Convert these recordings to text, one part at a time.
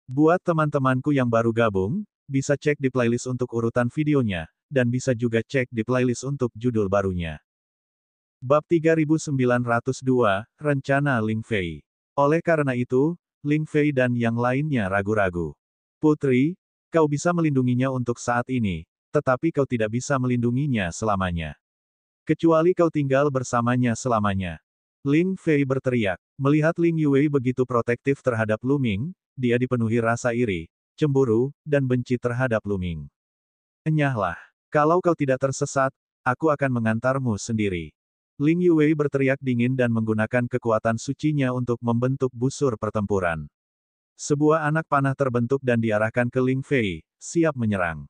Buat teman-temanku yang baru gabung, bisa cek di playlist untuk urutan videonya, dan bisa juga cek di playlist untuk judul barunya. Bab 3902, Rencana Ling Fei. Oleh karena itu, Ling Fei dan yang lainnya ragu-ragu. Putri, kau bisa melindunginya untuk saat ini, tetapi kau tidak bisa melindunginya selamanya. Kecuali kau tinggal bersamanya selamanya. Ling Fei berteriak. Melihat Ling Yue begitu protektif terhadap Lu Ming, dia dipenuhi rasa iri, cemburu, dan benci terhadap Lu Ming. Enyahlah. Kalau kau tidak tersesat, aku akan mengantarmu sendiri. Ling Yue berteriak dingin dan menggunakan kekuatan sucinya untuk membentuk busur pertempuran. Sebuah anak panah terbentuk dan diarahkan ke Ling Fei, siap menyerang.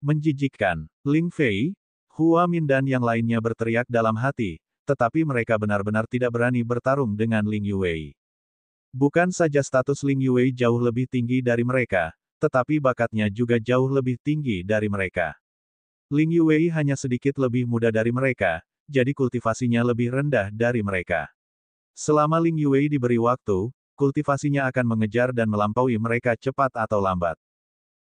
Menjijikkan. Ling Fei, Hua Min dan yang lainnya berteriak dalam hati, tetapi mereka benar-benar tidak berani bertarung dengan Ling Yue. Bukan saja status Ling Yue jauh lebih tinggi dari mereka, tetapi bakatnya juga jauh lebih tinggi dari mereka. Ling Yue hanya sedikit lebih muda dari mereka, jadi kultivasinya lebih rendah dari mereka. Selama Ling Yue diberi waktu, kultivasinya akan mengejar dan melampaui mereka cepat atau lambat.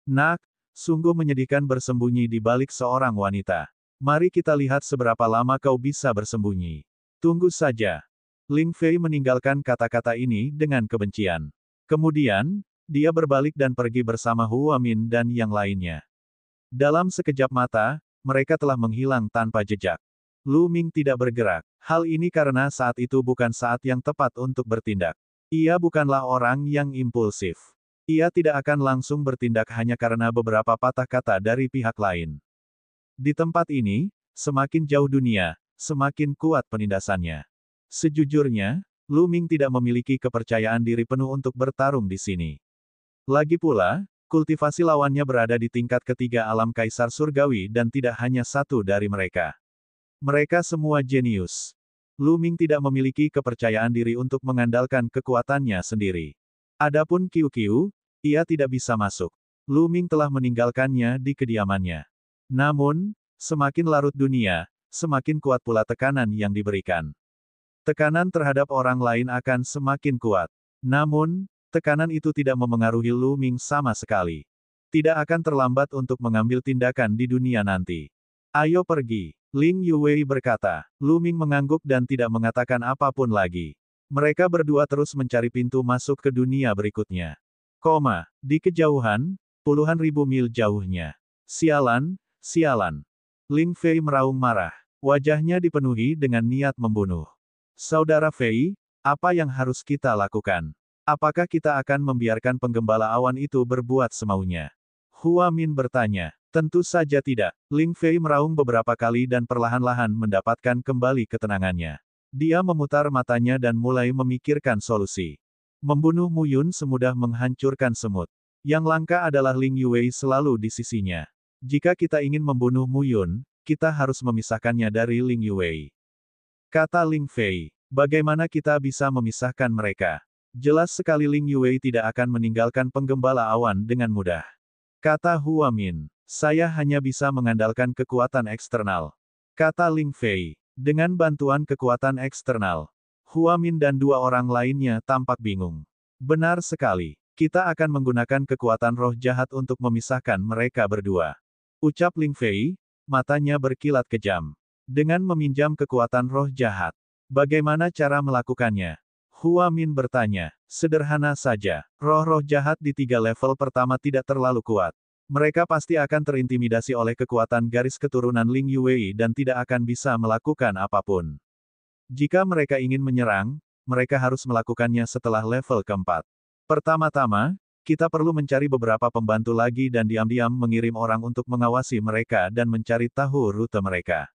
Nak, sungguh menyedihkan bersembunyi di balik seorang wanita. Mari kita lihat seberapa lama kau bisa bersembunyi. Tunggu saja. Ling Fei meninggalkan kata-kata ini dengan kebencian. Kemudian, dia berbalik dan pergi bersama Hua Min dan yang lainnya. Dalam sekejap mata, mereka telah menghilang tanpa jejak. Lu Ming tidak bergerak. Hal ini karena saat itu bukan saat yang tepat untuk bertindak. Ia bukanlah orang yang impulsif. Ia tidak akan langsung bertindak hanya karena beberapa patah kata dari pihak lain. Di tempat ini, semakin jauh dunia, semakin kuat penindasannya. Sejujurnya, Lu Ming tidak memiliki kepercayaan diri penuh untuk bertarung di sini. Lagi pula, kultivasi lawannya berada di tingkat ketiga alam Kaisar Surgawi dan tidak hanya satu dari mereka. Mereka semua jenius. Lu Ming tidak memiliki kepercayaan diri untuk mengandalkan kekuatannya sendiri. Adapun Qiu Qiu, ia tidak bisa masuk. Lu Ming telah meninggalkannya di kediamannya. Namun, semakin larut dunia, semakin kuat pula tekanan yang diberikan. Tekanan terhadap orang lain akan semakin kuat. Namun, tekanan itu tidak memengaruhi Lu Ming sama sekali. Tidak akan terlambat untuk mengambil tindakan di dunia nanti. Ayo pergi. Ling Yue berkata. Lu Ming mengangguk dan tidak mengatakan apapun lagi. Mereka berdua terus mencari pintu masuk ke dunia berikutnya. Di kejauhan, puluhan ribu mil jauhnya. Sialan, sialan. Ling Fei meraung marah. Wajahnya dipenuhi dengan niat membunuh. Saudara Fei, apa yang harus kita lakukan? Apakah kita akan membiarkan penggembala awan itu berbuat semaunya? Hua Min bertanya. Tentu saja tidak. Ling Fei meraung beberapa kali dan perlahan-lahan mendapatkan kembali ketenangannya. Dia memutar matanya dan mulai memikirkan solusi. Membunuh Mu Yun semudah menghancurkan semut. Yang langka adalah Ling Yue selalu di sisinya. Jika kita ingin membunuh Mu Yun, kita harus memisahkannya dari Ling Yue. Kata Ling Fei, bagaimana kita bisa memisahkan mereka? Jelas sekali Ling Yue tidak akan meninggalkan penggembala awan dengan mudah. Kata Hua Min, saya hanya bisa mengandalkan kekuatan eksternal. Kata Ling Fei, dengan bantuan kekuatan eksternal. Hua Min dan dua orang lainnya tampak bingung. Benar sekali, kita akan menggunakan kekuatan roh jahat untuk memisahkan mereka berdua. Ucap Ling Fei, matanya berkilat kejam. Dengan meminjam kekuatan roh jahat. Bagaimana cara melakukannya? Hua Min bertanya. Sederhana saja. Roh-roh jahat di 3 level pertama tidak terlalu kuat. Mereka pasti akan terintimidasi oleh kekuatan garis keturunan Ling Yue dan tidak akan bisa melakukan apapun. Jika mereka ingin menyerang, mereka harus melakukannya setelah level keempat. Pertama-tama, kita perlu mencari beberapa pembantu lagi dan diam-diam mengirim orang untuk mengawasi mereka dan mencari tahu rute mereka.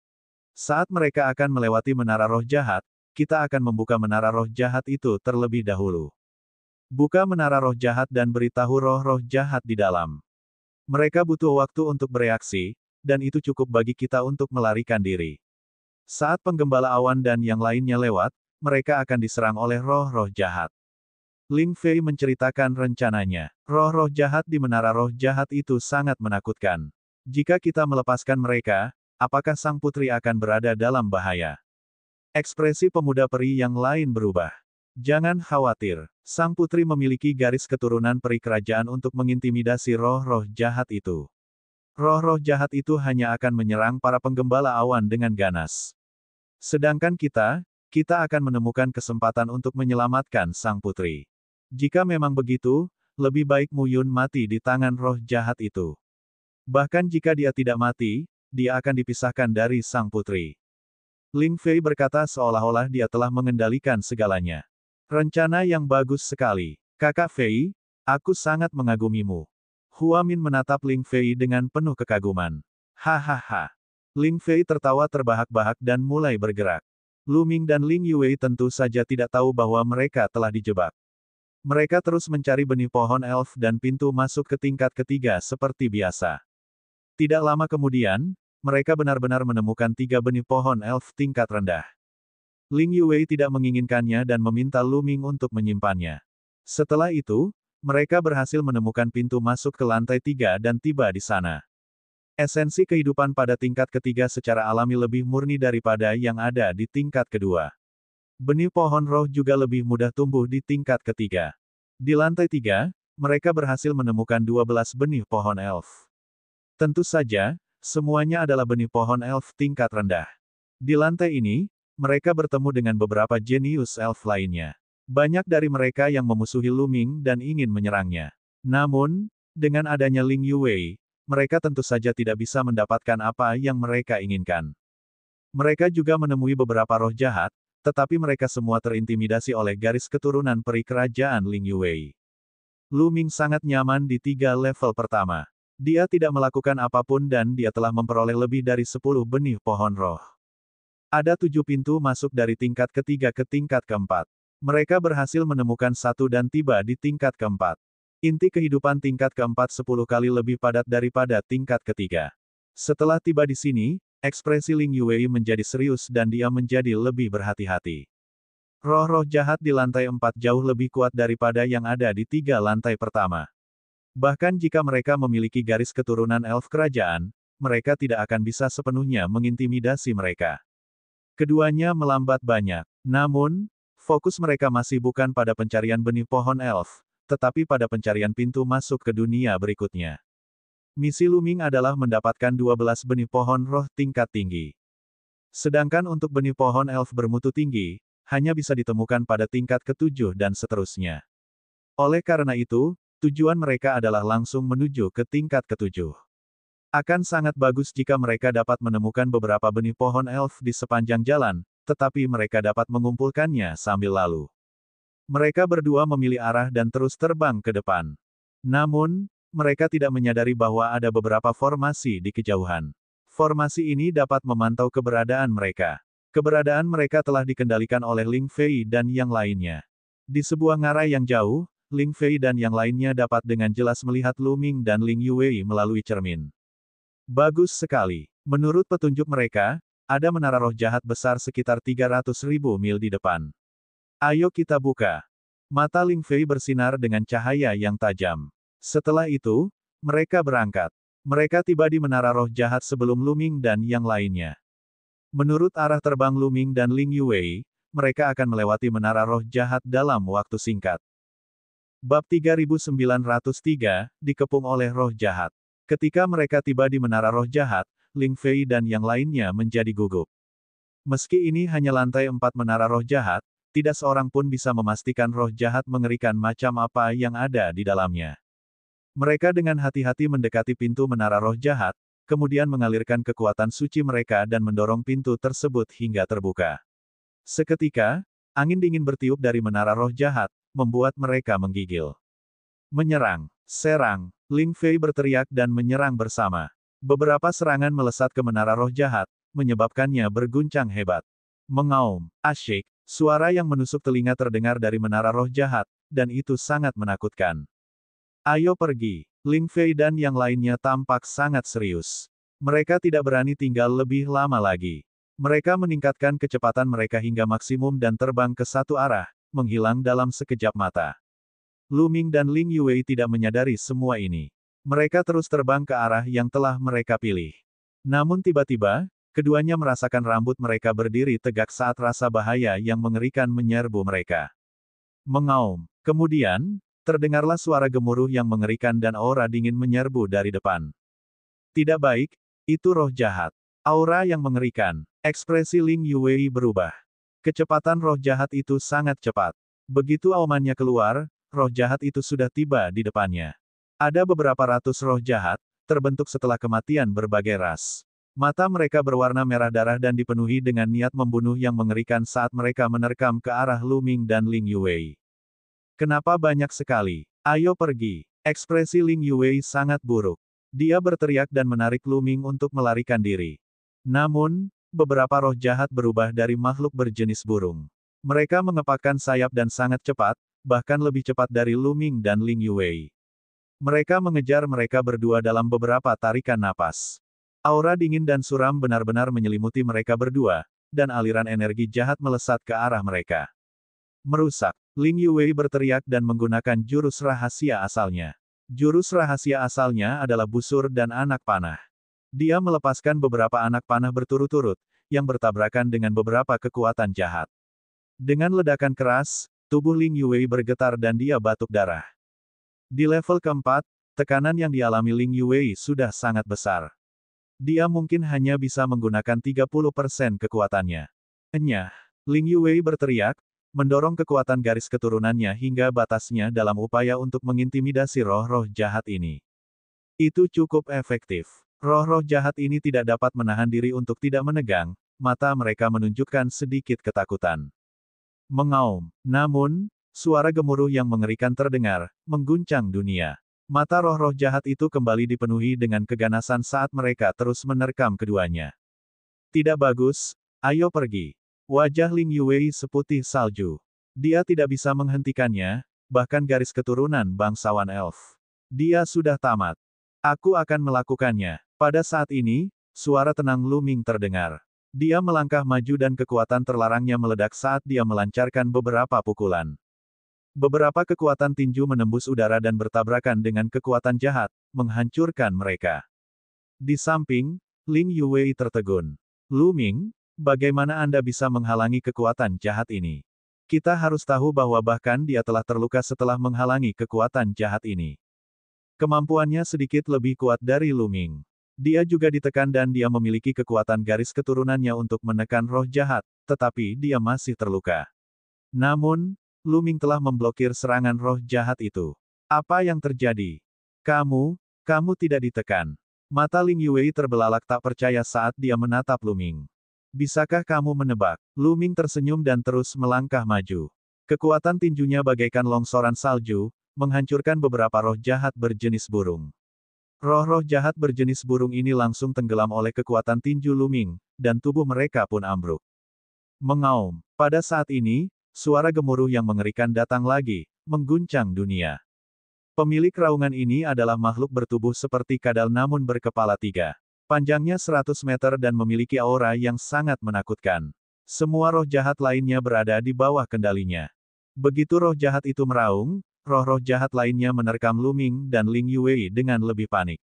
Saat mereka akan melewati menara roh jahat, kita akan membuka menara roh jahat itu terlebih dahulu. Buka menara roh jahat dan beritahu roh-roh jahat di dalam. Mereka butuh waktu untuk bereaksi, dan itu cukup bagi kita untuk melarikan diri. Saat penggembala awan dan yang lainnya lewat, mereka akan diserang oleh roh-roh jahat. Ling Fei menceritakan rencananya. Roh-roh jahat di menara roh jahat itu sangat menakutkan. Jika kita melepaskan mereka, apakah sang putri akan berada dalam bahaya? Ekspresi pemuda peri yang lain berubah. Jangan khawatir, sang putri memiliki garis keturunan peri kerajaan untuk mengintimidasi roh-roh jahat itu. Roh-roh jahat itu hanya akan menyerang para penggembala awan dengan ganas. Sedangkan kita akan menemukan kesempatan untuk menyelamatkan sang putri. Jika memang begitu, lebih baik Mu Yun mati di tangan roh jahat itu. Bahkan jika dia tidak mati, dia akan dipisahkan dari sang putri. Ling Fei berkata seolah-olah dia telah mengendalikan segalanya. Rencana yang bagus sekali. Kakak Fei, aku sangat mengagumimu. Hua Min menatap Ling Fei dengan penuh kekaguman. Hahaha. Ling Fei tertawa terbahak-bahak dan mulai bergerak. Lu Ming dan Ling Yue tentu saja tidak tahu bahwa mereka telah dijebak. Mereka terus mencari benih pohon elf dan pintu masuk ke tingkat ketiga seperti biasa. Tidak lama kemudian, mereka benar-benar menemukan 3 benih pohon elf tingkat rendah. Ling Yue tidak menginginkannya dan meminta Lu Ming untuk menyimpannya. Setelah itu, mereka berhasil menemukan pintu masuk ke lantai 3 dan tiba di sana. Esensi kehidupan pada tingkat ketiga secara alami lebih murni daripada yang ada di tingkat kedua. Benih pohon roh juga lebih mudah tumbuh di tingkat ketiga. Di lantai 3, mereka berhasil menemukan 12 benih pohon elf. Tentu saja, semuanya adalah benih pohon elf tingkat rendah. Di lantai ini, mereka bertemu dengan beberapa jenius elf lainnya. Banyak dari mereka yang memusuhi Lu Ming dan ingin menyerangnya. Namun, dengan adanya Ling Yue, mereka tentu saja tidak bisa mendapatkan apa yang mereka inginkan. Mereka juga menemui beberapa roh jahat, tetapi mereka semua terintimidasi oleh garis keturunan peri kerajaan Ling Yue. Lu Ming sangat nyaman di 3 level pertama. Dia tidak melakukan apapun dan dia telah memperoleh lebih dari 10 benih pohon roh. Ada 7 pintu masuk dari tingkat ketiga ke tingkat keempat. Mereka berhasil menemukan satu dan tiba di tingkat keempat. Inti kehidupan tingkat keempat 10 kali lebih padat daripada tingkat ketiga. Setelah tiba di sini, ekspresi Ling Yue menjadi serius dan dia menjadi lebih berhati-hati. Roh-roh jahat di lantai 4 jauh lebih kuat daripada yang ada di 3 lantai pertama. Bahkan jika mereka memiliki garis keturunan elf kerajaan, mereka tidak akan bisa sepenuhnya mengintimidasi mereka. Keduanya melambat banyak. Namun, fokus mereka masih bukan pada pencarian benih pohon elf, tetapi pada pencarian pintu masuk ke dunia berikutnya. Misi Lu Ming adalah mendapatkan 12 benih pohon roh tingkat tinggi. Sedangkan untuk benih pohon elf bermutu tinggi, hanya bisa ditemukan pada tingkat ke-7 dan seterusnya. Oleh karena itu, tujuan mereka adalah langsung menuju ke tingkat ke-7. Akan sangat bagus jika mereka dapat menemukan beberapa benih pohon elf di sepanjang jalan, tetapi mereka dapat mengumpulkannya sambil lalu. Mereka berdua memilih arah dan terus terbang ke depan. Namun, mereka tidak menyadari bahwa ada beberapa formasi di kejauhan. Formasi ini dapat memantau keberadaan mereka. Keberadaan mereka telah dikendalikan oleh Ling Fei dan yang lainnya. Di sebuah ngarai yang jauh, Ling Fei dan yang lainnya dapat dengan jelas melihat Lu Ming dan Ling Yue melalui cermin. Bagus sekali. Menurut petunjuk mereka, ada menara roh jahat besar sekitar 300.000 mil di depan. Ayo kita buka. Mata Ling Fei bersinar dengan cahaya yang tajam. Setelah itu, mereka berangkat. Mereka tiba di menara roh jahat sebelum Lu Ming dan yang lainnya. Menurut arah terbang Lu Ming dan Ling Yue, mereka akan melewati menara roh jahat dalam waktu singkat. Bab 3903, dikepung oleh roh jahat. Ketika mereka tiba di menara roh jahat, Ling Fei dan yang lainnya menjadi gugup. Meski ini hanya lantai 4 menara roh jahat, tidak seorang pun bisa memastikan roh jahat mengerikan macam apa yang ada di dalamnya. Mereka dengan hati-hati mendekati pintu menara roh jahat, kemudian mengalirkan kekuatan suci mereka dan mendorong pintu tersebut hingga terbuka. Seketika, angin dingin bertiup dari menara roh jahat, membuat mereka menggigil. Menyerang, serang, Ling Fei berteriak dan menyerang bersama. Beberapa serangan melesat ke menara roh jahat, menyebabkannya berguncang hebat. Mengaum, asyik, suara yang menusuk telinga terdengar dari menara roh jahat, dan itu sangat menakutkan. Ayo pergi. Ling Fei dan yang lainnya tampak sangat serius. Mereka tidak berani tinggal lebih lama lagi. Mereka meningkatkan kecepatan mereka hingga maksimum dan terbang ke satu arah, menghilang dalam sekejap mata. Lu Ming dan Ling Yue tidak menyadari semua ini. Mereka terus terbang ke arah yang telah mereka pilih. Namun tiba-tiba, keduanya merasakan rambut mereka berdiri tegak saat rasa bahaya yang mengerikan menyerbu mereka. Mengaum. Kemudian, terdengarlah suara gemuruh yang mengerikan dan aura dingin menyerbu dari depan. Tidak baik, itu roh jahat. Aura yang mengerikan. Ekspresi Ling Yuwei berubah. Kecepatan roh jahat itu sangat cepat. Begitu aumannya keluar, roh jahat itu sudah tiba di depannya. Ada beberapa ratus roh jahat, terbentuk setelah kematian berbagai ras. Mata mereka berwarna merah darah dan dipenuhi dengan niat membunuh yang mengerikan saat mereka menerkam ke arah Lu Ming dan Ling Yuwei. Kenapa banyak sekali? Ayo pergi. Ekspresi Ling Yuwei sangat buruk. Dia berteriak dan menarik Lu Ming untuk melarikan diri. Namun, beberapa roh jahat berubah dari makhluk berjenis burung. Mereka mengepakkan sayap dan sangat cepat, bahkan lebih cepat dari Lu Ming dan Ling Yuwei. Mereka mengejar mereka berdua dalam beberapa tarikan napas. Aura dingin dan suram benar-benar menyelimuti mereka berdua, dan aliran energi jahat melesat ke arah mereka. Merusak. Ling Yuwei berteriak dan menggunakan jurus rahasia asalnya. Jurus rahasia asalnya adalah busur dan anak panah. Dia melepaskan beberapa anak panah berturut-turut, yang bertabrakan dengan beberapa kekuatan jahat. Dengan ledakan keras, tubuh Ling Yuwei bergetar dan dia batuk darah. Di level keempat, tekanan yang dialami Ling Yuwei sudah sangat besar. Dia mungkin hanya bisa menggunakan 30% kekuatannya. Enyah. Ling Yuwei berteriak, mendorong kekuatan garis keturunannya hingga batasnya dalam upaya untuk mengintimidasi roh-roh jahat ini. Itu cukup efektif. Roh-roh jahat ini tidak dapat menahan diri untuk tidak menegang, mata mereka menunjukkan sedikit ketakutan. Mengaum. Namun, suara gemuruh yang mengerikan terdengar, mengguncang dunia. Mata roh-roh jahat itu kembali dipenuhi dengan keganasan saat mereka terus menerkam keduanya. Tidak bagus, ayo pergi. Wajah Ling Yuwei seputih salju. Dia tidak bisa menghentikannya, bahkan garis keturunan bangsawan elf. Dia sudah tamat. Aku akan melakukannya. Pada saat ini, suara tenang Lu Ming terdengar. Dia melangkah maju dan kekuatan terlarangnya meledak saat dia melancarkan beberapa pukulan. Beberapa kekuatan tinju menembus udara dan bertabrakan dengan kekuatan jahat, menghancurkan mereka. Di samping, Ling Yuwei tertegun. Lu Ming, bagaimana Anda bisa menghalangi kekuatan jahat ini? Kita harus tahu bahwa bahkan dia telah terluka setelah menghalangi kekuatan jahat ini. Kemampuannya sedikit lebih kuat dari Lu Ming. Dia juga ditekan dan dia memiliki kekuatan garis keturunannya untuk menekan roh jahat, tetapi dia masih terluka. Namun, Lu Ming telah memblokir serangan roh jahat itu. Apa yang terjadi? Kamu tidak ditekan. Mata Ling Yuwei terbelalak tak percaya saat dia menatap Lu Ming. Bisakah kamu menebak? Lu Ming tersenyum dan terus melangkah maju. Kekuatan tinjunya bagaikan longsoran salju, menghancurkan beberapa roh jahat berjenis burung. Roh-roh jahat berjenis burung ini langsung tenggelam oleh kekuatan tinju Lu Ming, dan tubuh mereka pun ambruk. Mengaum. Pada saat ini, suara gemuruh yang mengerikan datang lagi, mengguncang dunia. Pemilik raungan ini adalah makhluk bertubuh seperti kadal namun berkepala 3. Panjangnya 100 meter dan memiliki aura yang sangat menakutkan. Semua roh jahat lainnya berada di bawah kendalinya. Begitu roh jahat itu meraung, roh-roh jahat lainnya menerkam Lu Ming dan Ling Yuwei dengan lebih panik.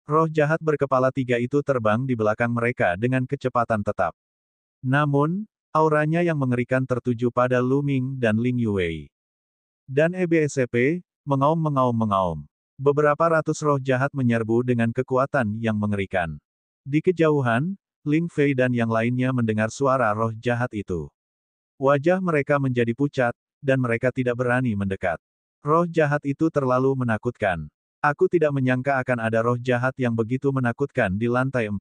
Roh jahat berkepala 3 itu terbang di belakang mereka dengan kecepatan tetap. Namun, auranya yang mengerikan tertuju pada Lu Ming dan Ling Yuwei. Dan EBSCP, mengaum. Beberapa ratus roh jahat menyerbu dengan kekuatan yang mengerikan. Di kejauhan, Ling Fei dan yang lainnya mendengar suara roh jahat itu. Wajah mereka menjadi pucat, dan mereka tidak berani mendekat. Roh jahat itu terlalu menakutkan. Aku tidak menyangka akan ada roh jahat yang begitu menakutkan di lantai 4.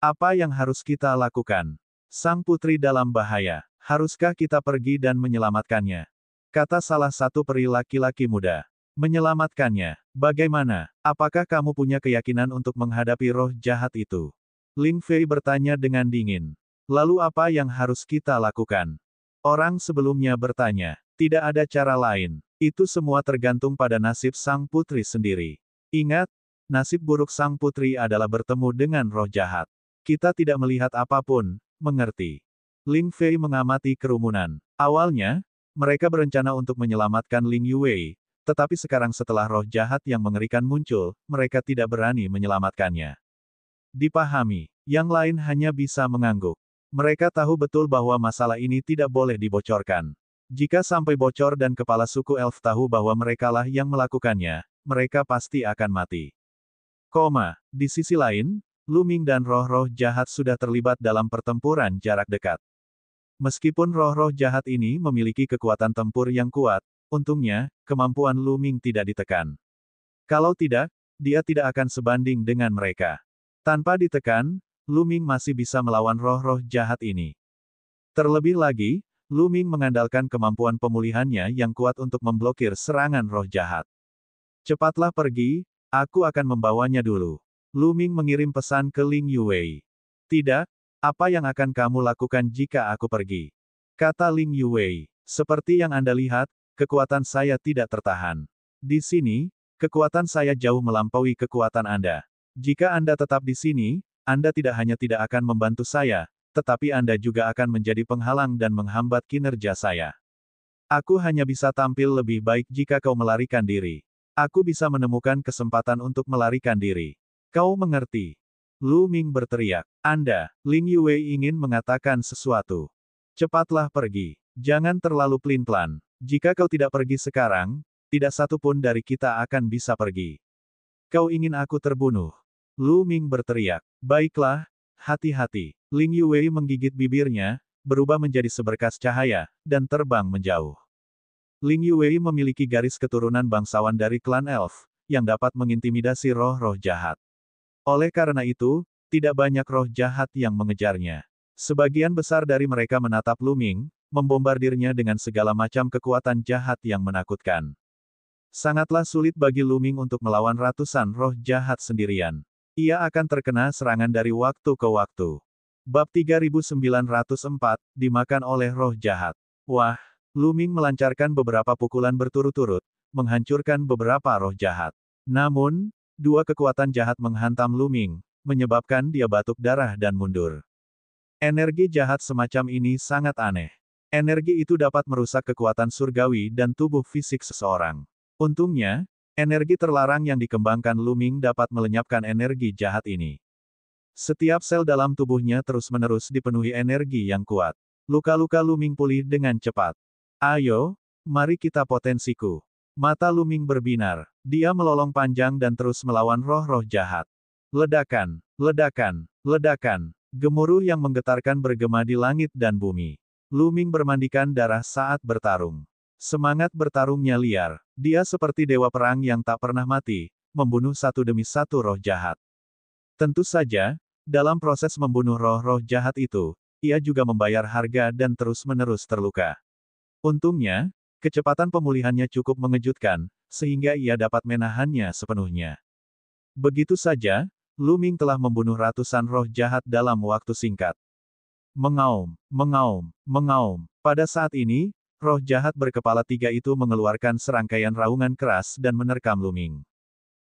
Apa yang harus kita lakukan? Sang putri dalam bahaya. Haruskah kita pergi dan menyelamatkannya? Kata salah satu peri laki-laki muda. Menyelamatkannya. Bagaimana? Apakah kamu punya keyakinan untuk menghadapi roh jahat itu? Ling Fei bertanya dengan dingin. Lalu apa yang harus kita lakukan? Orang sebelumnya bertanya. Tidak ada cara lain. Itu semua tergantung pada nasib sang putri sendiri. Ingat, nasib buruk sang putri adalah bertemu dengan roh jahat. Kita tidak melihat apapun, mengerti? Ling Fei mengamati kerumunan. Awalnya, mereka berencana untuk menyelamatkan Ling Yuwei, tetapi sekarang setelah roh jahat yang mengerikan muncul, mereka tidak berani menyelamatkannya. Dipahami, yang lain hanya bisa mengangguk. Mereka tahu betul bahwa masalah ini tidak boleh dibocorkan. Jika sampai bocor dan kepala suku elf tahu bahwa merekalah yang melakukannya, mereka pasti akan mati. Di sisi lain, Lu Ming dan roh-roh jahat sudah terlibat dalam pertempuran jarak dekat. Meskipun roh-roh jahat ini memiliki kekuatan tempur yang kuat, untungnya, kemampuan Lu Ming tidak ditekan. Kalau tidak, dia tidak akan sebanding dengan mereka. Tanpa ditekan, Lu Ming masih bisa melawan roh-roh jahat ini. Terlebih lagi, Lu Ming mengandalkan kemampuan pemulihannya yang kuat untuk memblokir serangan roh jahat. Cepatlah pergi, aku akan membawanya dulu. Lu Ming mengirim pesan ke Ling Yuwei. Tidak, apa yang akan kamu lakukan jika aku pergi? Kata Ling Yuwei. Seperti yang Anda lihat, kekuatan saya tidak tertahan. Di sini, kekuatan saya jauh melampaui kekuatan Anda. Jika Anda tetap di sini, Anda tidak hanya tidak akan membantu saya, tetapi Anda juga akan menjadi penghalang dan menghambat kinerja saya. Aku hanya bisa tampil lebih baik jika kau melarikan diri. Aku bisa menemukan kesempatan untuk melarikan diri. Kau mengerti? Lu Ming berteriak. Anda, Ling Yuwei ingin mengatakan sesuatu. Cepatlah pergi. Jangan terlalu pelin-pelan. Jika kau tidak pergi sekarang, tidak satu pun dari kita akan bisa pergi. Kau ingin aku terbunuh? Lu Ming berteriak. Baiklah, hati-hati. Ling Yuwei menggigit bibirnya, berubah menjadi seberkas cahaya, dan terbang menjauh. Ling Yuwei memiliki garis keturunan bangsawan dari klan elf, yang dapat mengintimidasi roh-roh jahat. Oleh karena itu, tidak banyak roh jahat yang mengejarnya. Sebagian besar dari mereka menatap Lu Ming, membombardirnya dengan segala macam kekuatan jahat yang menakutkan. Sangatlah sulit bagi Lu Ming untuk melawan ratusan roh jahat sendirian. Ia akan terkena serangan dari waktu ke waktu. Bab 3904, dimakan oleh roh jahat. Wah, Lu Ming melancarkan beberapa pukulan berturut-turut, menghancurkan beberapa roh jahat. Namun, dua kekuatan jahat menghantam Lu Ming, menyebabkan dia batuk darah dan mundur. Energi jahat semacam ini sangat aneh. Energi itu dapat merusak kekuatan surgawi dan tubuh fisik seseorang. Untungnya, energi terlarang yang dikembangkan Lu Ming dapat melenyapkan energi jahat ini. Setiap sel dalam tubuhnya terus-menerus dipenuhi energi yang kuat. Luka-luka Lu Ming pulih dengan cepat. Ayo, mari kita potensiku. Mata Lu Ming berbinar. Dia melolong panjang dan terus melawan roh-roh jahat. Ledakan, ledakan, ledakan. Gemuruh yang menggetarkan bergema di langit dan bumi. Lu Ming bermandikan darah saat bertarung. Semangat bertarungnya liar. Dia seperti dewa perang yang tak pernah mati, membunuh satu demi satu roh jahat. Tentu saja, dalam proses membunuh roh-roh jahat itu, ia juga membayar harga dan terus-menerus terluka. Untungnya, kecepatan pemulihannya cukup mengejutkan, sehingga ia dapat menahannya sepenuhnya. Begitu saja, Lu Ming telah membunuh ratusan roh jahat dalam waktu singkat. Mengaum, mengaum, mengaum. Pada saat ini, roh jahat berkepala tiga itu mengeluarkan serangkaian raungan keras dan menerkam Lu Ming.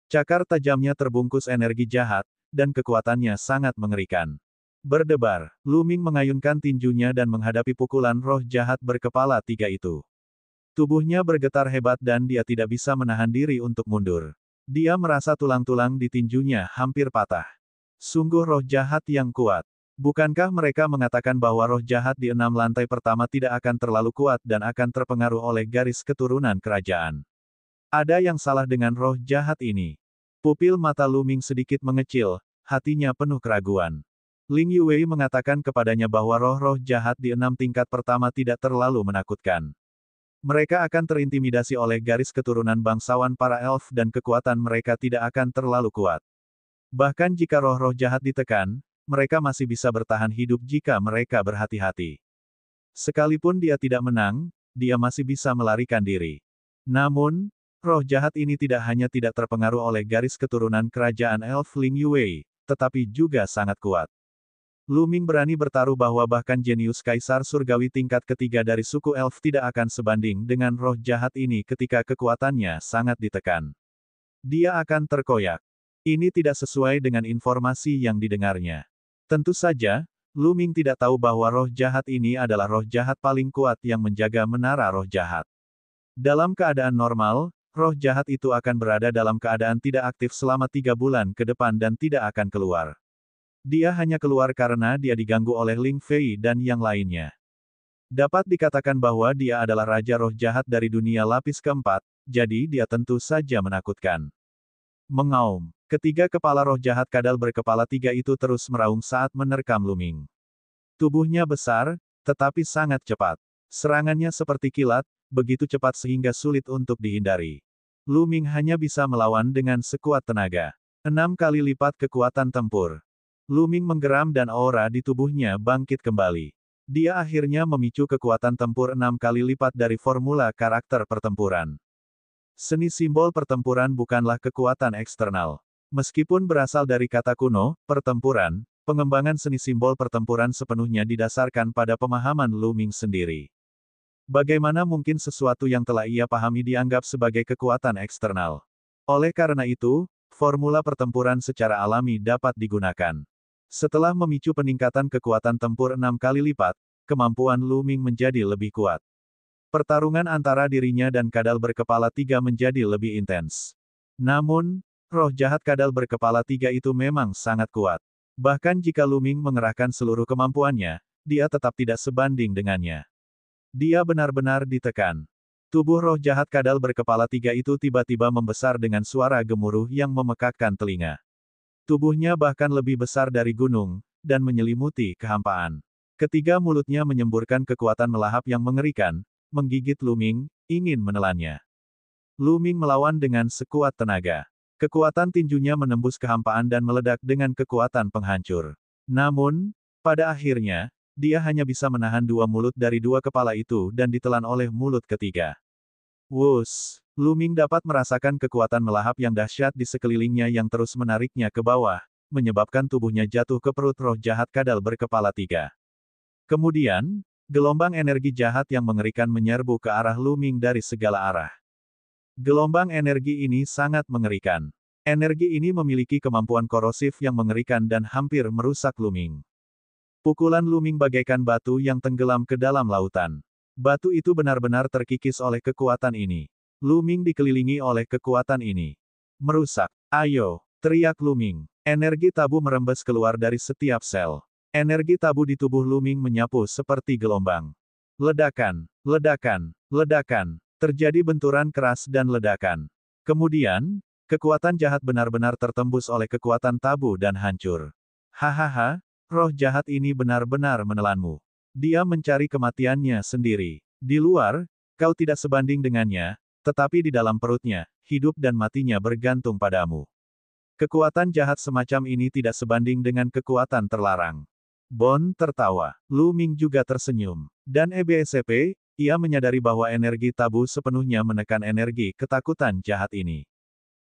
Cakar tajamnya terbungkus energi jahat, dan kekuatannya sangat mengerikan. Berdebar, Lu Ming mengayunkan tinjunya dan menghadapi pukulan roh jahat berkepala tiga itu. Tubuhnya bergetar hebat dan dia tidak bisa menahan diri untuk mundur. Dia merasa tulang-tulang di tinjunya hampir patah. Sungguh roh jahat yang kuat. Bukankah mereka mengatakan bahwa roh jahat di 6 lantai pertama tidak akan terlalu kuat dan akan terpengaruh oleh garis keturunan kerajaan? Ada yang salah dengan roh jahat ini. Pupil mata Lu Ming sedikit mengecil, hatinya penuh keraguan. Ling Yuwei mengatakan kepadanya bahwa roh-roh jahat di 6 tingkat pertama tidak terlalu menakutkan. Mereka akan terintimidasi oleh garis keturunan bangsawan para elf dan kekuatan mereka tidak akan terlalu kuat. Bahkan jika roh-roh jahat ditekan, mereka masih bisa bertahan hidup jika mereka berhati-hati. Sekalipun dia tidak menang, dia masih bisa melarikan diri. Namun, roh jahat ini tidak hanya tidak terpengaruh oleh garis keturunan kerajaan elf Ling Yuwei, tetapi juga sangat kuat. Lu Ming berani bertaruh bahwa bahkan jenius kaisar surgawi tingkat ketiga dari suku elf tidak akan sebanding dengan roh jahat ini ketika kekuatannya sangat ditekan. Dia akan terkoyak. Ini tidak sesuai dengan informasi yang didengarnya. Tentu saja, Lu Ming tidak tahu bahwa roh jahat ini adalah roh jahat paling kuat yang menjaga menara roh jahat. Dalam keadaan normal, roh jahat itu akan berada dalam keadaan tidak aktif selama 3 bulan ke depan dan tidak akan keluar. Dia hanya keluar karena dia diganggu oleh Ling Fei dan yang lainnya. Dapat dikatakan bahwa dia adalah Raja Roh Jahat dari dunia lapis keempat, jadi dia tentu saja menakutkan. Mengaum. Ketiga kepala roh jahat kadal berkepala tiga itu terus meraung saat menerkam Luming. Tubuhnya besar, tetapi sangat cepat. Serangannya seperti kilat, begitu cepat sehingga sulit untuk dihindari. Luming hanya bisa melawan dengan sekuat tenaga. 6 kali lipat kekuatan tempur. Luming menggeram dan aura di tubuhnya bangkit kembali. Dia akhirnya memicu kekuatan tempur 6 kali lipat dari formula karakter pertempuran. Seni simbol pertempuran bukanlah kekuatan eksternal. Meskipun berasal dari kata kuno, pertempuran, pengembangan seni simbol pertempuran sepenuhnya didasarkan pada pemahaman Luming sendiri. Bagaimana mungkin sesuatu yang telah ia pahami dianggap sebagai kekuatan eksternal? Oleh karena itu, formula pertempuran secara alami dapat digunakan. Setelah memicu peningkatan kekuatan tempur 6 kali lipat, kemampuan Luming menjadi lebih kuat. Pertarungan antara dirinya dan kadal berkepala tiga menjadi lebih intens. Namun, roh jahat kadal berkepala tiga itu memang sangat kuat. Bahkan jika Luming mengerahkan seluruh kemampuannya, dia tetap tidak sebanding dengannya. Dia benar-benar ditekan. Tubuh roh jahat kadal berkepala tiga itu tiba-tiba membesar dengan suara gemuruh yang memekakkan telinga. Tubuhnya bahkan lebih besar dari gunung, dan menyelimuti kehampaan. Ketiga mulutnya menyemburkan kekuatan melahap yang mengerikan, menggigit Luming, ingin menelannya. Luming melawan dengan sekuat tenaga. Kekuatan tinjunya menembus kehampaan dan meledak dengan kekuatan penghancur. Namun, pada akhirnya, dia hanya bisa menahan dua mulut dari dua kepala itu dan ditelan oleh mulut ketiga. Wus! Luming dapat merasakan kekuatan melahap yang dahsyat di sekelilingnya yang terus menariknya ke bawah, menyebabkan tubuhnya jatuh ke perut roh jahat kadal berkepala tiga. Kemudian, gelombang energi jahat yang mengerikan menyerbu ke arah Luming dari segala arah. Gelombang energi ini sangat mengerikan. Energi ini memiliki kemampuan korosif yang mengerikan dan hampir merusak Luming. Pukulan Luming bagaikan batu yang tenggelam ke dalam lautan. Batu itu benar-benar terkikis oleh kekuatan ini. Luming dikelilingi oleh kekuatan ini. Merusak. Ayo! Teriak Luming. Energi tabu merembes keluar dari setiap sel. Energi tabu di tubuh Luming menyapu seperti gelombang. Ledakan, ledakan, ledakan. Terjadi benturan keras dan ledakan. Kemudian, kekuatan jahat benar-benar tertembus oleh kekuatan tabu dan hancur. Hahaha, roh jahat ini benar-benar menelanmu. Dia mencari kematiannya sendiri. Di luar, kau tidak sebanding dengannya, tetapi di dalam perutnya, hidup dan matinya bergantung padamu. Kekuatan jahat semacam ini tidak sebanding dengan kekuatan terlarang. Bon tertawa. Luming juga tersenyum. Dan EBSP, ia menyadari bahwa energi tabu sepenuhnya menekan energi ketakutan jahat ini.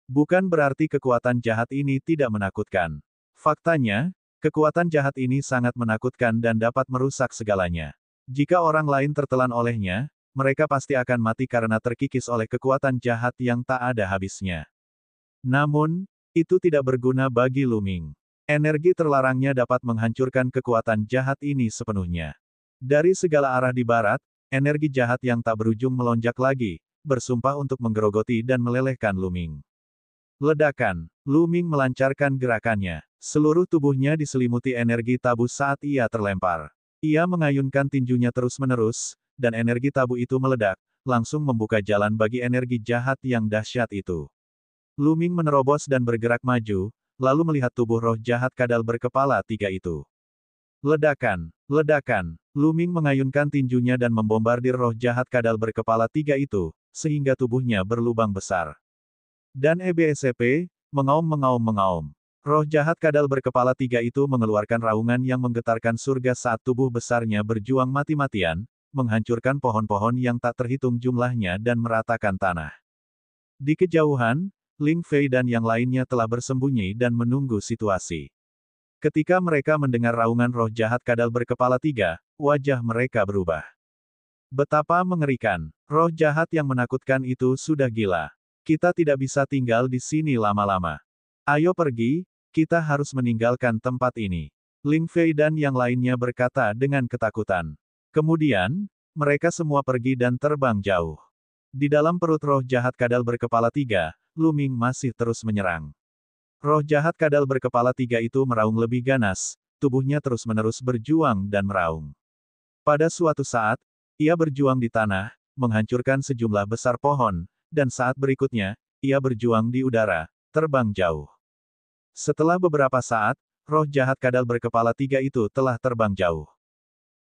Bukan berarti kekuatan jahat ini tidak menakutkan. Faktanya, kekuatan jahat ini sangat menakutkan dan dapat merusak segalanya. Jika orang lain tertelan olehnya, mereka pasti akan mati karena terkikis oleh kekuatan jahat yang tak ada habisnya. Namun, itu tidak berguna bagi Luming. Energi terlarangnya dapat menghancurkan kekuatan jahat ini sepenuhnya. Dari segala arah di barat, energi jahat yang tak berujung melonjak lagi, bersumpah untuk menggerogoti dan melelehkan Luming. Ledakan. Luming melancarkan gerakannya. Seluruh tubuhnya diselimuti energi tabu saat ia terlempar. Ia mengayunkan tinjunya terus-menerus, dan energi tabu itu meledak, langsung membuka jalan bagi energi jahat yang dahsyat itu. Luming menerobos dan bergerak maju, lalu melihat tubuh roh jahat kadal berkepala tiga itu. Ledakan, ledakan. Luming mengayunkan tinjunya dan membombardir roh jahat kadal berkepala tiga itu, sehingga tubuhnya berlubang besar. Dan EBSP, mengaum. Roh jahat kadal berkepala tiga itu mengeluarkan raungan yang menggetarkan surga saat tubuh besarnya berjuang mati-matian, menghancurkan pohon-pohon yang tak terhitung jumlahnya dan meratakan tanah. Di kejauhan, Ling Fei dan yang lainnya telah bersembunyi dan menunggu situasi. Ketika mereka mendengar raungan roh jahat kadal berkepala tiga, wajah mereka berubah. Betapa mengerikan. Roh jahat yang menakutkan itu sudah gila. Kita tidak bisa tinggal di sini lama-lama. Ayo pergi, kita harus meninggalkan tempat ini. Ling Fei dan yang lainnya berkata dengan ketakutan. Kemudian, mereka semua pergi dan terbang jauh. Di dalam perut roh jahat kadal berkepala tiga, Luming masih terus menyerang. Roh jahat kadal berkepala tiga itu meraung lebih ganas, tubuhnya terus-menerus berjuang dan meraung. Pada suatu saat, ia berjuang di tanah, menghancurkan sejumlah besar pohon, dan saat berikutnya, ia berjuang di udara, terbang jauh. Setelah beberapa saat, roh jahat kadal berkepala 3 itu telah terbang jauh.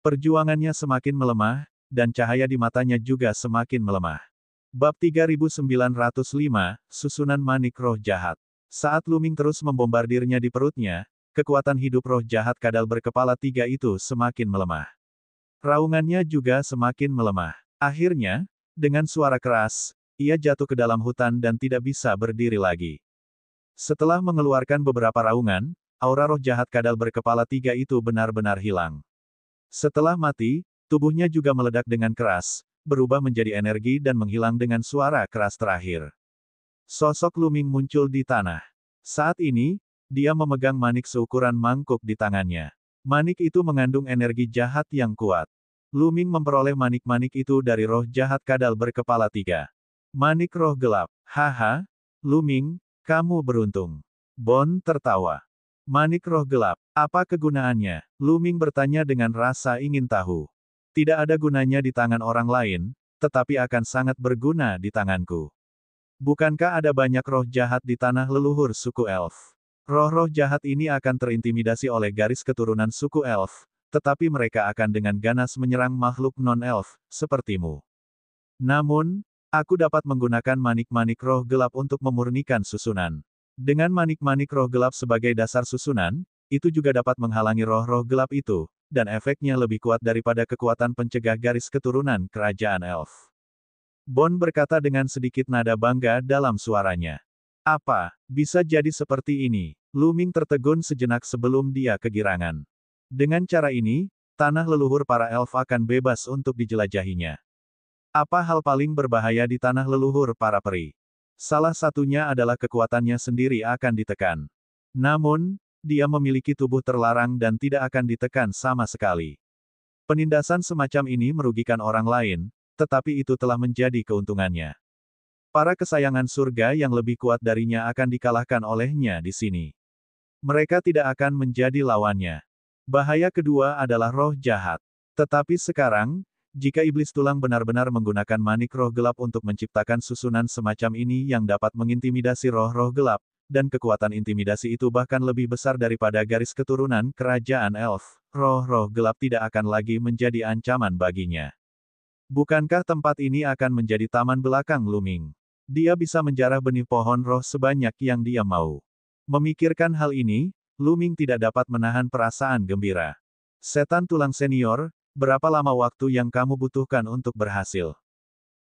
Perjuangannya semakin melemah, dan cahaya di matanya juga semakin melemah. Bab 3905, Susunan Manik Roh Jahat. Saat Luming terus membombardirnya di perutnya, kekuatan hidup roh jahat kadal berkepala 3 itu semakin melemah. Raungannya juga semakin melemah. Akhirnya, dengan suara keras, ia jatuh ke dalam hutan dan tidak bisa berdiri lagi. Setelah mengeluarkan beberapa raungan, aura roh jahat kadal berkepala 3 itu benar-benar hilang. Setelah mati, tubuhnya juga meledak dengan keras, berubah menjadi energi dan menghilang dengan suara keras terakhir. Sosok Luming muncul di tanah. Saat ini, dia memegang manik seukuran mangkuk di tangannya. Manik itu mengandung energi jahat yang kuat. Luming memperoleh manik-manik itu dari roh jahat kadal berkepala 3. Manik roh gelap. Haha, Luming, kamu beruntung. Bon tertawa. Manik roh gelap, apa kegunaannya? Luming bertanya dengan rasa ingin tahu. Tidak ada gunanya di tangan orang lain, tetapi akan sangat berguna di tanganku. Bukankah ada banyak roh jahat di tanah leluhur suku elf? Roh-roh jahat ini akan terintimidasi oleh garis keturunan suku elf, tetapi mereka akan dengan ganas menyerang makhluk non-elf, sepertimu. Namun, aku dapat menggunakan manik-manik roh gelap untuk memurnikan susunan. Dengan manik-manik roh gelap sebagai dasar susunan, itu juga dapat menghalangi roh-roh gelap itu, dan efeknya lebih kuat daripada kekuatan pencegah garis keturunan kerajaan elf. Bon berkata dengan sedikit nada bangga dalam suaranya. Apa, bisa jadi seperti ini? Luming tertegun sejenak sebelum dia kegirangan. Dengan cara ini, tanah leluhur para elf akan bebas untuk dijelajahinya. Apa hal paling berbahaya di tanah leluhur para peri? Salah satunya adalah kekuatannya sendiri akan ditekan. Namun, dia memiliki tubuh terlarang dan tidak akan ditekan sama sekali. Penindasan semacam ini merugikan orang lain, tetapi itu telah menjadi keuntungannya. Para kesayangan surga yang lebih kuat darinya akan dikalahkan olehnya di sini. Mereka tidak akan menjadi lawannya. Bahaya kedua adalah roh jahat. Tetapi sekarang, jika iblis tulang benar-benar menggunakan manik roh gelap untuk menciptakan susunan semacam ini yang dapat mengintimidasi roh-roh gelap, dan kekuatan intimidasi itu bahkan lebih besar daripada garis keturunan kerajaan elf, roh-roh gelap tidak akan lagi menjadi ancaman baginya. Bukankah tempat ini akan menjadi taman belakang Luming? Dia bisa menjarah benih pohon roh sebanyak yang dia mau. Memikirkan hal ini, Luming tidak dapat menahan perasaan gembira. Setan tulang senior, berapa lama waktu yang kamu butuhkan untuk berhasil?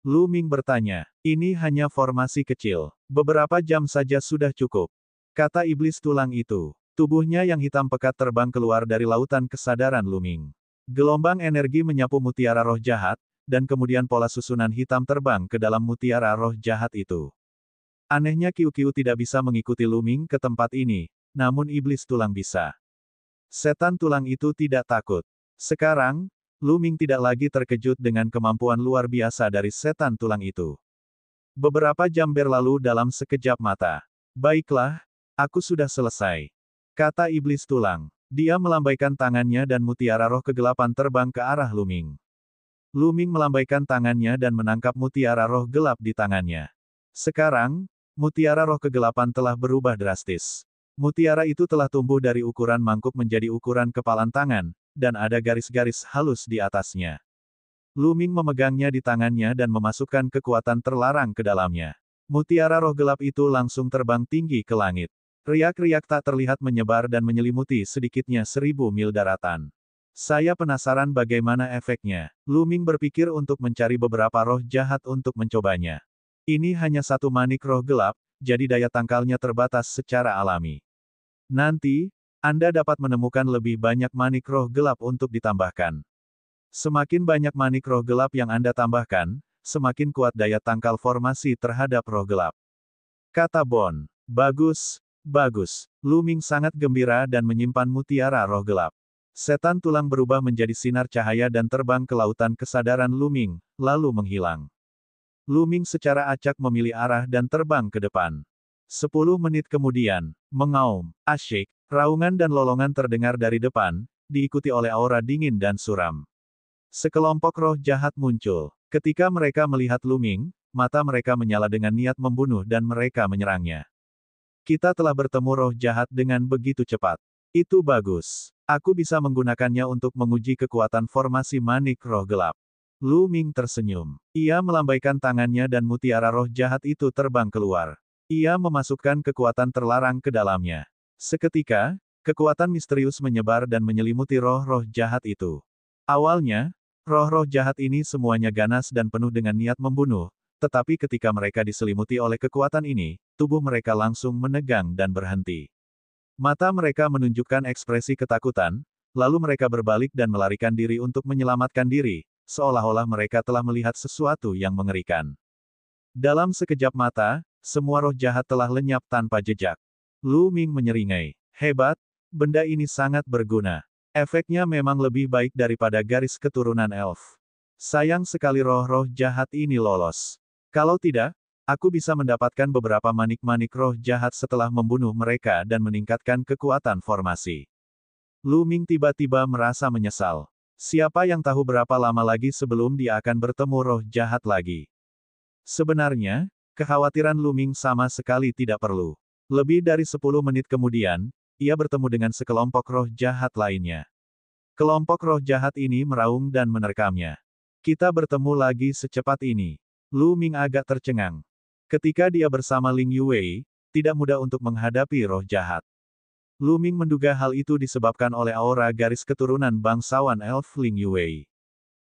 Luming bertanya. Ini hanya formasi kecil. Beberapa jam saja sudah cukup. Kata iblis tulang itu. Tubuhnya yang hitam pekat terbang keluar dari lautan kesadaran Luming. Gelombang energi menyapu mutiara roh jahat, dan kemudian pola susunan hitam terbang ke dalam mutiara roh jahat itu. Anehnya Kiu-Kiu tidak bisa mengikuti Luming ke tempat ini, namun iblis tulang bisa. Setan tulang itu tidak takut. Sekarang, Luming tidak lagi terkejut dengan kemampuan luar biasa dari setan tulang itu. Beberapa jam berlalu dalam sekejap mata. Baiklah, aku sudah selesai. Kata iblis tulang. Dia melambaikan tangannya dan mutiara roh kegelapan terbang ke arah Luming. Luming melambaikan tangannya dan menangkap mutiara roh gelap di tangannya. Sekarang, mutiara roh kegelapan telah berubah drastis. Mutiara itu telah tumbuh dari ukuran mangkuk menjadi ukuran kepalan tangan, dan ada garis-garis halus di atasnya. Luming memegangnya di tangannya dan memasukkan kekuatan terlarang ke dalamnya. Mutiara roh gelap itu langsung terbang tinggi ke langit. Riak-riak tak terlihat menyebar dan menyelimuti sedikitnya 1000 mil daratan. Saya penasaran bagaimana efeknya. Luming berpikir untuk mencari beberapa roh jahat untuk mencobanya. Ini hanya satu manik roh gelap, jadi daya tangkalnya terbatas secara alami. Nanti, Anda dapat menemukan lebih banyak manik roh gelap untuk ditambahkan. Semakin banyak manik roh gelap yang Anda tambahkan, semakin kuat daya tangkal formasi terhadap roh gelap. Kata Bon. Bagus, bagus. Luming sangat gembira dan menyimpan mutiara roh gelap. Setan tulang berubah menjadi sinar cahaya dan terbang ke lautan kesadaran Luming, lalu menghilang. Luming secara acak memilih arah dan terbang ke depan. 10 menit kemudian, mengaum, asyik, raungan dan lolongan terdengar dari depan, diikuti oleh aura dingin dan suram. Sekelompok roh jahat muncul. Ketika mereka melihat Lu Ming, mata mereka menyala dengan niat membunuh dan mereka menyerangnya. Kita telah bertemu roh jahat dengan begitu cepat. Itu bagus. Aku bisa menggunakannya untuk menguji kekuatan formasi manik roh gelap. Lu Ming tersenyum. Ia melambaikan tangannya dan mutiara roh jahat itu terbang keluar. Ia memasukkan kekuatan terlarang ke dalamnya. Seketika, kekuatan misterius menyebar dan menyelimuti roh-roh jahat itu. Awalnya, roh-roh jahat ini semuanya ganas dan penuh dengan niat membunuh, tetapi ketika mereka diselimuti oleh kekuatan ini, tubuh mereka langsung menegang dan berhenti. Mata mereka menunjukkan ekspresi ketakutan, lalu mereka berbalik dan melarikan diri untuk menyelamatkan diri, seolah-olah mereka telah melihat sesuatu yang mengerikan. Dalam sekejap mata, semua roh jahat telah lenyap tanpa jejak. Lu Ming menyeringai. Hebat, benda ini sangat berguna. Efeknya memang lebih baik daripada garis keturunan elf. Sayang sekali roh-roh jahat ini lolos. Kalau tidak, aku bisa mendapatkan beberapa manik-manik roh jahat setelah membunuh mereka dan meningkatkan kekuatan formasi. Lu Ming tiba-tiba merasa menyesal. Siapa yang tahu berapa lama lagi sebelum dia akan bertemu roh jahat lagi. Sebenarnya, kekhawatiran Lu Ming sama sekali tidak perlu. Lebih dari 10 menit kemudian, ia bertemu dengan sekelompok roh jahat lainnya. Kelompok roh jahat ini meraung dan menerkamnya. Kita bertemu lagi secepat ini. Lu Ming agak tercengang. Ketika dia bersama Ling Yuwei, tidak mudah untuk menghadapi roh jahat. Lu Ming menduga hal itu disebabkan oleh aura garis keturunan bangsawan elf Ling Yuwei.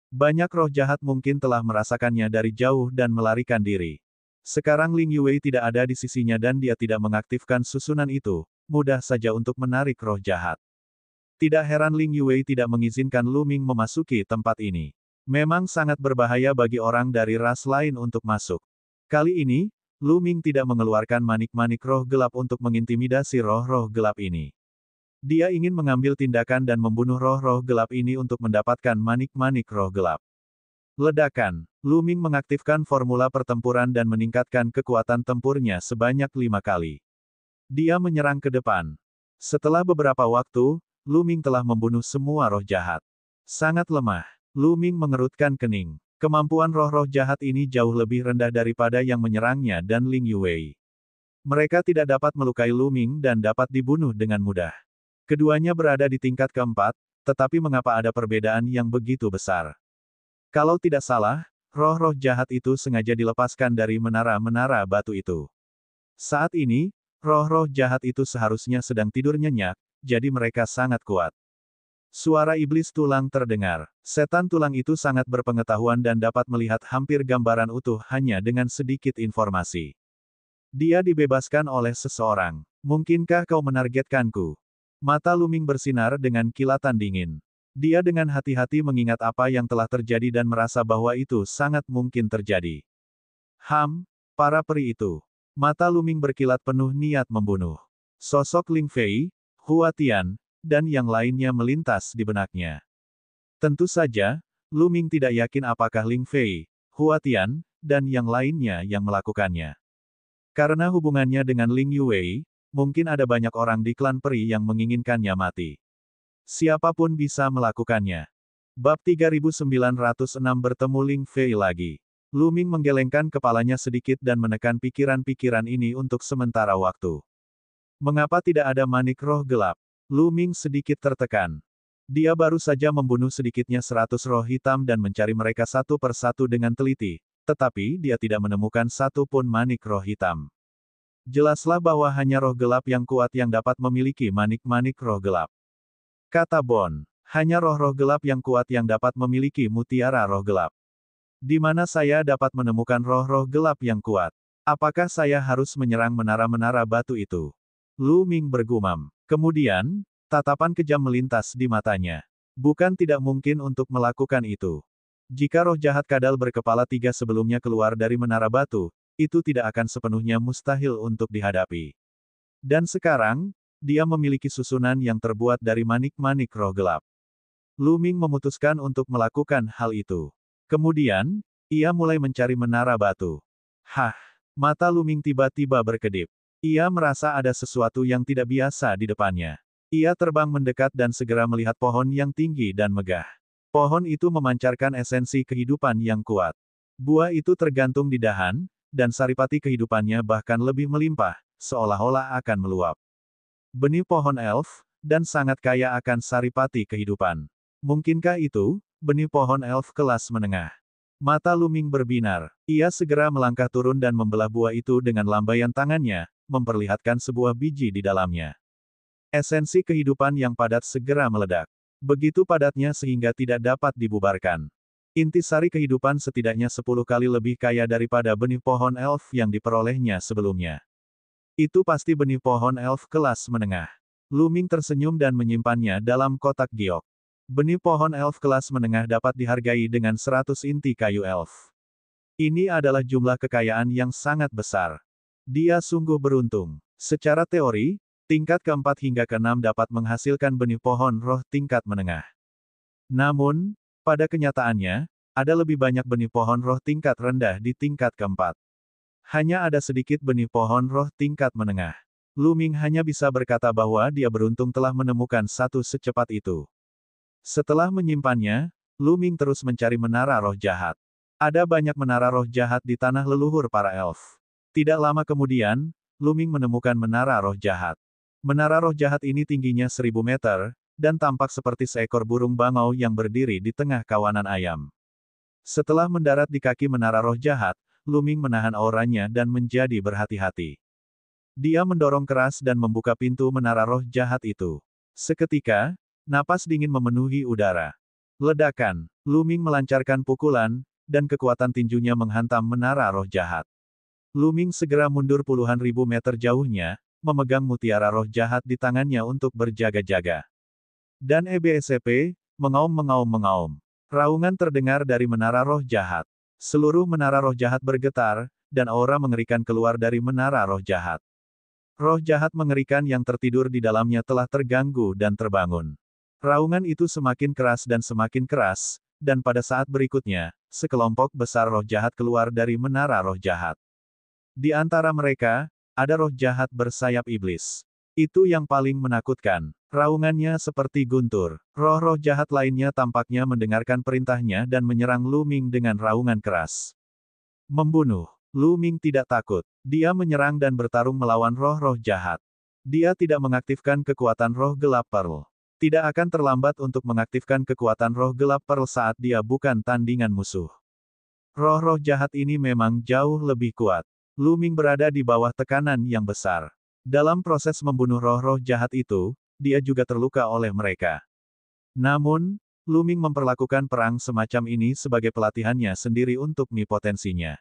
Banyak roh jahat mungkin telah merasakannya dari jauh dan melarikan diri. Sekarang Ling Yuwei tidak ada di sisinya dan dia tidak mengaktifkan susunan itu, mudah saja untuk menarik roh jahat. Tidak heran Ling Yuwei tidak mengizinkan Lu Ming memasuki tempat ini. Memang sangat berbahaya bagi orang dari ras lain untuk masuk. Kali ini, Lu Ming tidak mengeluarkan manik-manik roh gelap untuk mengintimidasi roh-roh gelap ini. Dia ingin mengambil tindakan dan membunuh roh-roh gelap ini untuk mendapatkan manik-manik roh gelap. Ledakan. Lu Ming mengaktifkan formula pertempuran dan meningkatkan kekuatan tempurnya sebanyak 5 kali. Dia menyerang ke depan. Setelah beberapa waktu, Lu Ming telah membunuh semua roh jahat. Sangat lemah. Lu Ming mengerutkan kening. Kemampuan roh-roh jahat ini jauh lebih rendah daripada yang menyerangnya dan Ling Yuwei. Mereka tidak dapat melukai Lu Ming dan dapat dibunuh dengan mudah. Keduanya berada di tingkat keempat, tetapi mengapa ada perbedaan yang begitu besar? Kalau tidak salah, roh-roh jahat itu sengaja dilepaskan dari menara-menara batu itu. Saat ini, roh-roh jahat itu seharusnya sedang tidur nyenyak, jadi mereka sangat kuat. Suara iblis tulang terdengar. Setan tulang itu sangat berpengetahuan dan dapat melihat hampir gambaran utuh hanya dengan sedikit informasi. Dia dibebaskan oleh seseorang. Mungkinkah kau menargetkanku? Mata Lu Ming bersinar dengan kilatan dingin. Dia dengan hati-hati mengingat apa yang telah terjadi dan merasa bahwa itu sangat mungkin terjadi. Para peri itu. Mata Lu Ming berkilat penuh niat membunuh. Sosok Ling Fei, Hua Tian, dan yang lainnya melintas di benaknya. Tentu saja, Lu Ming tidak yakin apakah Ling Fei, Hua Tian, dan yang lainnya yang melakukannya. Karena hubungannya dengan Ling Yuwei, mungkin ada banyak orang di klan peri yang menginginkannya mati. Siapapun bisa melakukannya. Bab 3906 bertemu Ling Fei lagi. Lu Ming menggelengkan kepalanya sedikit dan menekan pikiran-pikiran ini untuk sementara waktu. Mengapa tidak ada manik roh gelap? Lu Ming sedikit tertekan. Dia baru saja membunuh sedikitnya 100 roh hitam dan mencari mereka satu persatu dengan teliti, tetapi dia tidak menemukan satu pun manik roh hitam. Jelaslah bahwa hanya roh gelap yang kuat yang dapat memiliki manik-manik roh gelap. Kata Bon, hanya roh-roh gelap yang kuat yang dapat memiliki mutiara roh gelap. Di mana saya dapat menemukan roh-roh gelap yang kuat? Apakah saya harus menyerang menara-menara batu itu? Lu Ming bergumam. Kemudian, tatapan kejam melintas di matanya. Bukan tidak mungkin untuk melakukan itu. Jika roh jahat kadal berkepala 3 sebelumnya keluar dari menara batu, itu tidak akan sepenuhnya mustahil untuk dihadapi. Dan sekarang, dia memiliki susunan yang terbuat dari manik-manik roh gelap. Lu Ming memutuskan untuk melakukan hal itu. Kemudian, ia mulai mencari menara batu. Mata Lu Ming tiba-tiba berkedip. Ia merasa ada sesuatu yang tidak biasa di depannya. Ia terbang mendekat dan segera melihat pohon yang tinggi dan megah. Pohon itu memancarkan esensi kehidupan yang kuat. Buah itu tergantung di dahan, dan saripati kehidupannya bahkan lebih melimpah, seolah-olah akan meluap. Benih pohon elf, dan sangat kaya akan saripati kehidupan. Mungkinkah itu, benih pohon elf kelas menengah? Mata Luming berbinar. Ia segera melangkah turun dan membelah buah itu dengan lambaian tangannya, memperlihatkan sebuah biji di dalamnya. Esensi kehidupan yang padat segera meledak. Begitu padatnya sehingga tidak dapat dibubarkan. Intisari kehidupan setidaknya 10 kali lebih kaya daripada benih pohon elf yang diperolehnya sebelumnya. Itu pasti benih pohon elf kelas menengah. Luming tersenyum dan menyimpannya dalam kotak giok. Benih pohon elf kelas menengah dapat dihargai dengan 100 inti kayu elf. Ini adalah jumlah kekayaan yang sangat besar. Dia sungguh beruntung. Secara teori, tingkat keempat hingga keenam dapat menghasilkan benih pohon roh tingkat menengah. Namun, pada kenyataannya, ada lebih banyak benih pohon roh tingkat rendah di tingkat keempat. Hanya ada sedikit benih pohon roh tingkat menengah. Luming hanya bisa berkata bahwa dia beruntung telah menemukan satu secepat itu. Setelah menyimpannya, Luming terus mencari menara roh jahat. Ada banyak menara roh jahat di tanah leluhur para elf. Tidak lama kemudian, Luming menemukan menara roh jahat. Menara roh jahat ini tingginya 1000 meter, dan tampak seperti seekor burung bangau yang berdiri di tengah kawanan ayam. Setelah mendarat di kaki menara roh jahat, Luming menahan auranya dan menjadi berhati-hati. Dia mendorong keras dan membuka pintu menara roh jahat itu. Seketika, napas dingin memenuhi udara. Ledakan, Luming melancarkan pukulan, dan kekuatan tinjunya menghantam menara roh jahat. Luming segera mundur puluhan ribu meter jauhnya, memegang mutiara roh jahat di tangannya untuk berjaga-jaga. Dan EBSCP, mengaum. Raungan terdengar dari menara roh jahat. Seluruh menara roh jahat bergetar, dan aura mengerikan keluar dari menara roh jahat. Roh jahat mengerikan yang tertidur di dalamnya telah terganggu dan terbangun. Raungan itu semakin keras, dan pada saat berikutnya, sekelompok besar roh jahat keluar dari menara roh jahat. Di antara mereka, ada roh jahat bersayap iblis. Itu yang paling menakutkan. Raungannya seperti guntur. Roh-roh jahat lainnya tampaknya mendengarkan perintahnya dan menyerang Luming dengan raungan keras. Membunuh. Luming tidak takut. Dia menyerang dan bertarung melawan roh-roh jahat. Dia tidak mengaktifkan kekuatan roh gelap Pearl. Tidak akan terlambat untuk mengaktifkan kekuatan roh gelap Pearl saat dia bukan tandingan musuh. Roh-roh jahat ini memang jauh lebih kuat. Luming berada di bawah tekanan yang besar. Dalam proses membunuh roh-roh jahat itu, dia juga terluka oleh mereka. Namun, Luming memperlakukan perang semacam ini sebagai pelatihannya sendiri untuk potensinya.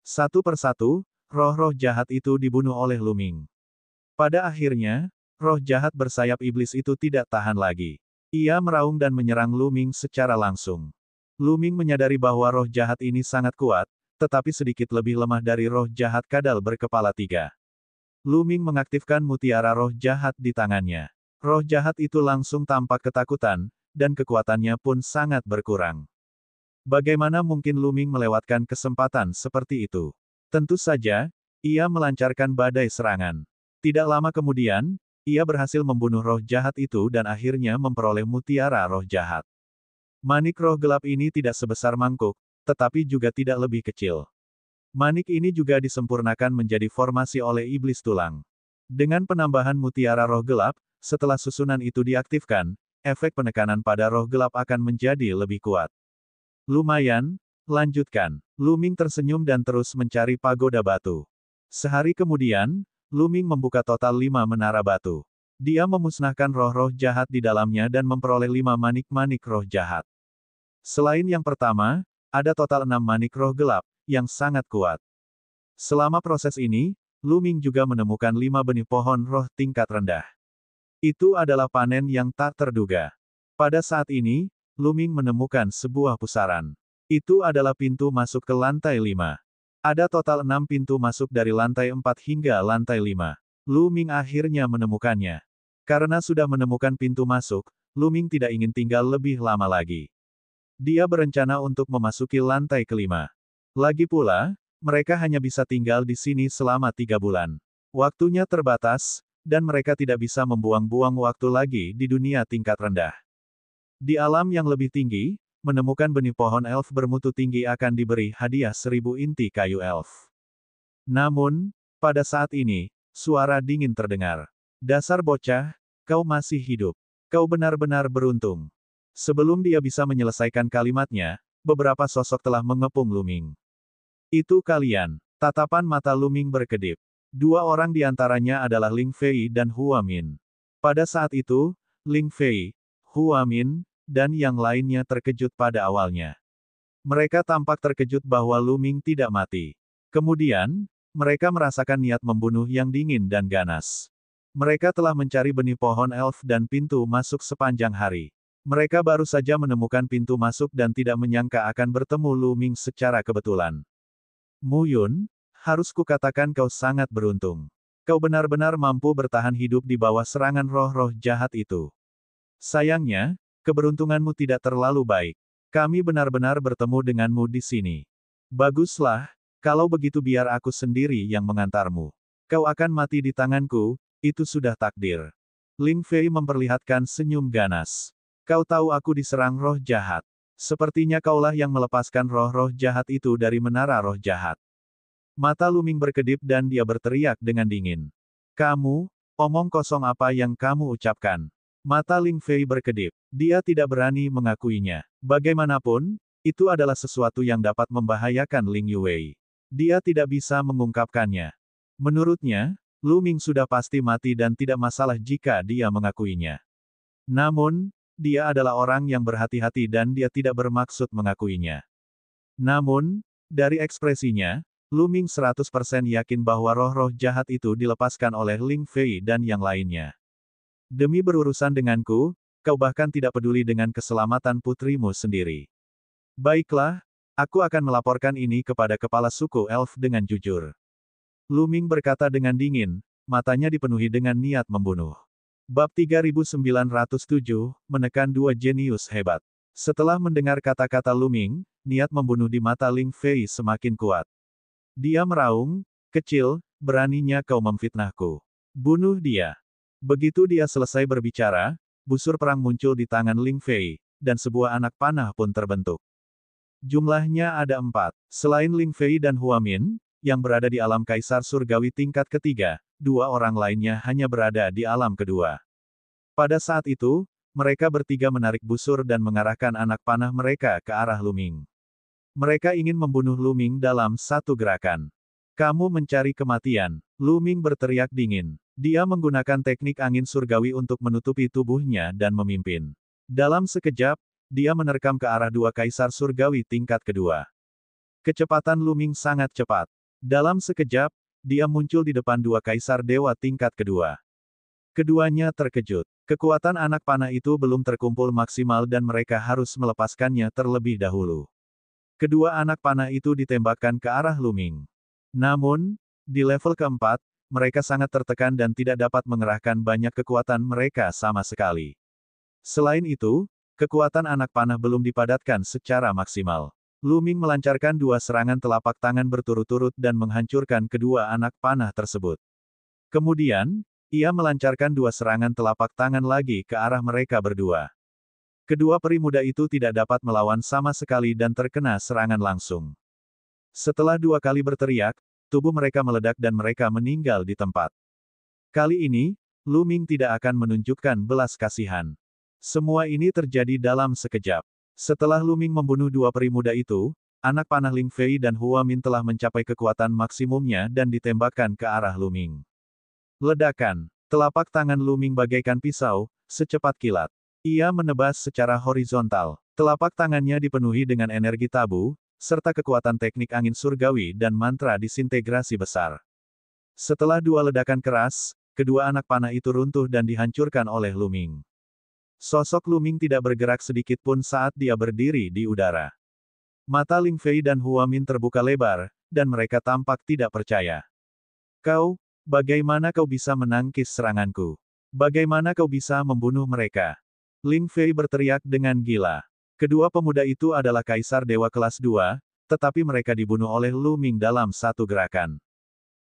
Satu persatu, roh-roh jahat itu dibunuh oleh Luming. Pada akhirnya, roh jahat bersayap iblis itu tidak tahan lagi. Ia meraung dan menyerang Luming secara langsung. Luming menyadari bahwa roh jahat ini sangat kuat, tetapi sedikit lebih lemah dari roh jahat kadal berkepala 3. Luming mengaktifkan mutiara roh jahat di tangannya. Roh jahat itu langsung tampak ketakutan, dan kekuatannya pun sangat berkurang. Bagaimana mungkin Luming melewatkan kesempatan seperti itu? Tentu saja, ia melancarkan badai serangan. Tidak lama kemudian, ia berhasil membunuh roh jahat itu dan akhirnya memperoleh mutiara roh jahat. Manik roh gelap ini tidak sebesar mangkuk, tetapi juga tidak lebih kecil. Manik ini juga disempurnakan menjadi formasi oleh iblis tulang. Dengan penambahan mutiara roh gelap, setelah susunan itu diaktifkan, efek penekanan pada roh gelap akan menjadi lebih kuat. Lumayan, lanjutkan. Luming tersenyum dan terus mencari pagoda batu. Sehari kemudian, Luming membuka total 5 menara batu. Dia memusnahkan roh-roh jahat di dalamnya dan memperoleh 5 manik-manik roh jahat. Selain yang pertama, ada total 6 manik roh gelap, yang sangat kuat. Selama proses ini, Luming juga menemukan 5 benih pohon roh tingkat rendah. Itu adalah panen yang tak terduga. Pada saat ini, Luming menemukan sebuah pusaran. Itu adalah pintu masuk ke lantai 5. Ada total 6 pintu masuk dari lantai 4 hingga lantai 5. Luming akhirnya menemukannya. Karena sudah menemukan pintu masuk, Luming tidak ingin tinggal lebih lama lagi. Dia berencana untuk memasuki lantai kelima. Lagi pula, mereka hanya bisa tinggal di sini selama 3 bulan. Waktunya terbatas, dan mereka tidak bisa membuang-buang waktu lagi di dunia tingkat rendah. Di alam yang lebih tinggi, menemukan benih pohon elf bermutu tinggi akan diberi hadiah 1000 inti kayu elf. Namun, pada saat ini, suara dingin terdengar. Dasar bocah, kau masih hidup. Kau benar-benar beruntung. Sebelum dia bisa menyelesaikan kalimatnya, beberapa sosok telah mengepung Luming. Itu kalian. Tatapan mata Luming berkedip. Dua orang di antaranya adalah Ling Fei dan Hua Min. Pada saat itu, Ling Fei, Hua Min, dan yang lainnya terkejut pada awalnya. Mereka tampak terkejut bahwa Luming tidak mati. Kemudian, mereka merasakan niat membunuh yang dingin dan ganas. Mereka telah mencari benih pohon elf dan pintu masuk sepanjang hari. Mereka baru saja menemukan pintu masuk dan tidak menyangka akan bertemu Luming secara kebetulan. Mu Yun, harus kukatakan kau sangat beruntung. Kau benar-benar mampu bertahan hidup di bawah serangan roh-roh jahat itu. Sayangnya, keberuntunganmu tidak terlalu baik. Kami benar-benar bertemu denganmu di sini. Baguslah, kalau begitu biar aku sendiri yang mengantarmu. Kau akan mati di tanganku, itu sudah takdir. Ling Fei memperlihatkan senyum ganas. Kau tahu aku diserang roh jahat. Sepertinya kaulah yang melepaskan roh-roh jahat itu dari menara roh jahat. Mata Luming berkedip dan dia berteriak dengan dingin. Kamu, omong kosong apa yang kamu ucapkan? Mata Ling Fei berkedip. Dia tidak berani mengakuinya. Bagaimanapun, itu adalah sesuatu yang dapat membahayakan Ling Yuwei. Dia tidak bisa mengungkapkannya. Menurutnya, Luming sudah pasti mati dan tidak masalah jika dia mengakuinya. Namun, dia adalah orang yang berhati-hati dan dia tidak bermaksud mengakuinya. Namun, dari ekspresinya, Luming 100% yakin bahwa roh-roh jahat itu dilepaskan oleh Ling Fei dan yang lainnya. Demi berurusan denganku, kau bahkan tidak peduli dengan keselamatan putrimu sendiri. Baiklah, aku akan melaporkan ini kepada kepala suku elf dengan jujur. Luming berkata dengan dingin, matanya dipenuhi dengan niat membunuh. Bab 3907, menekan dua jenius hebat. Setelah mendengar kata-kata Luming, niat membunuh di mata Ling Fei semakin kuat. Dia meraung, kecil, beraninya kau memfitnahku. Bunuh dia. Begitu dia selesai berbicara, busur perang muncul di tangan Ling Fei, dan sebuah anak panah pun terbentuk. Jumlahnya ada 4. Selain Ling Fei dan Hua Min, yang berada di alam kaisar surgawi tingkat ketiga, 2 orang lainnya hanya berada di alam kedua. Pada saat itu, mereka bertiga menarik busur dan mengarahkan anak panah mereka ke arah Luming. Mereka ingin membunuh Luming dalam satu gerakan. Kamu mencari kematian. Luming berteriak dingin. Dia menggunakan teknik angin surgawi untuk menutupi tubuhnya dan memimpin. Dalam sekejap, dia menerkam ke arah 2 kaisar surgawi tingkat kedua. Kecepatan Luming sangat cepat. Dalam sekejap, dia muncul di depan 2 kaisar dewa tingkat kedua. Keduanya terkejut. Kekuatan anak panah itu belum terkumpul maksimal dan mereka harus melepaskannya terlebih dahulu. Kedua anak panah itu ditembakkan ke arah Luming. Namun, di level keempat, mereka sangat tertekan dan tidak dapat mengerahkan banyak kekuatan mereka sama sekali. Selain itu, kekuatan anak panah belum dipadatkan secara maksimal. Luming melancarkan 2 serangan telapak tangan berturut-turut dan menghancurkan kedua anak panah tersebut. Kemudian, ia melancarkan 2 serangan telapak tangan lagi ke arah mereka berdua. Kedua peri muda itu tidak dapat melawan sama sekali dan terkena serangan langsung. Setelah 2 kali berteriak, tubuh mereka meledak dan mereka meninggal di tempat. Kali ini, Luming tidak akan menunjukkan belas kasihan. Semua ini terjadi dalam sekejap. Setelah Luming membunuh 2 peri muda itu, anak panah Ling Fei dan Hua Min telah mencapai kekuatan maksimumnya dan ditembakkan ke arah Luming. Ledakan. Telapak tangan Luming bagaikan pisau, secepat kilat. Ia menebas secara horizontal. Telapak tangannya dipenuhi dengan energi tabu, serta kekuatan teknik angin surgawi dan mantra disintegrasi besar. Setelah 2 ledakan keras, kedua anak panah itu runtuh dan dihancurkan oleh Luming. Sosok Luming tidak bergerak sedikit pun saat dia berdiri di udara. Mata Ling Fei dan Hua Min terbuka lebar, dan mereka tampak tidak percaya. Kau, bagaimana kau bisa menangkis seranganku? Bagaimana kau bisa membunuh mereka? Ling Fei berteriak dengan gila. Kedua pemuda itu adalah kaisar dewa kelas 2, tetapi mereka dibunuh oleh Luming dalam satu gerakan.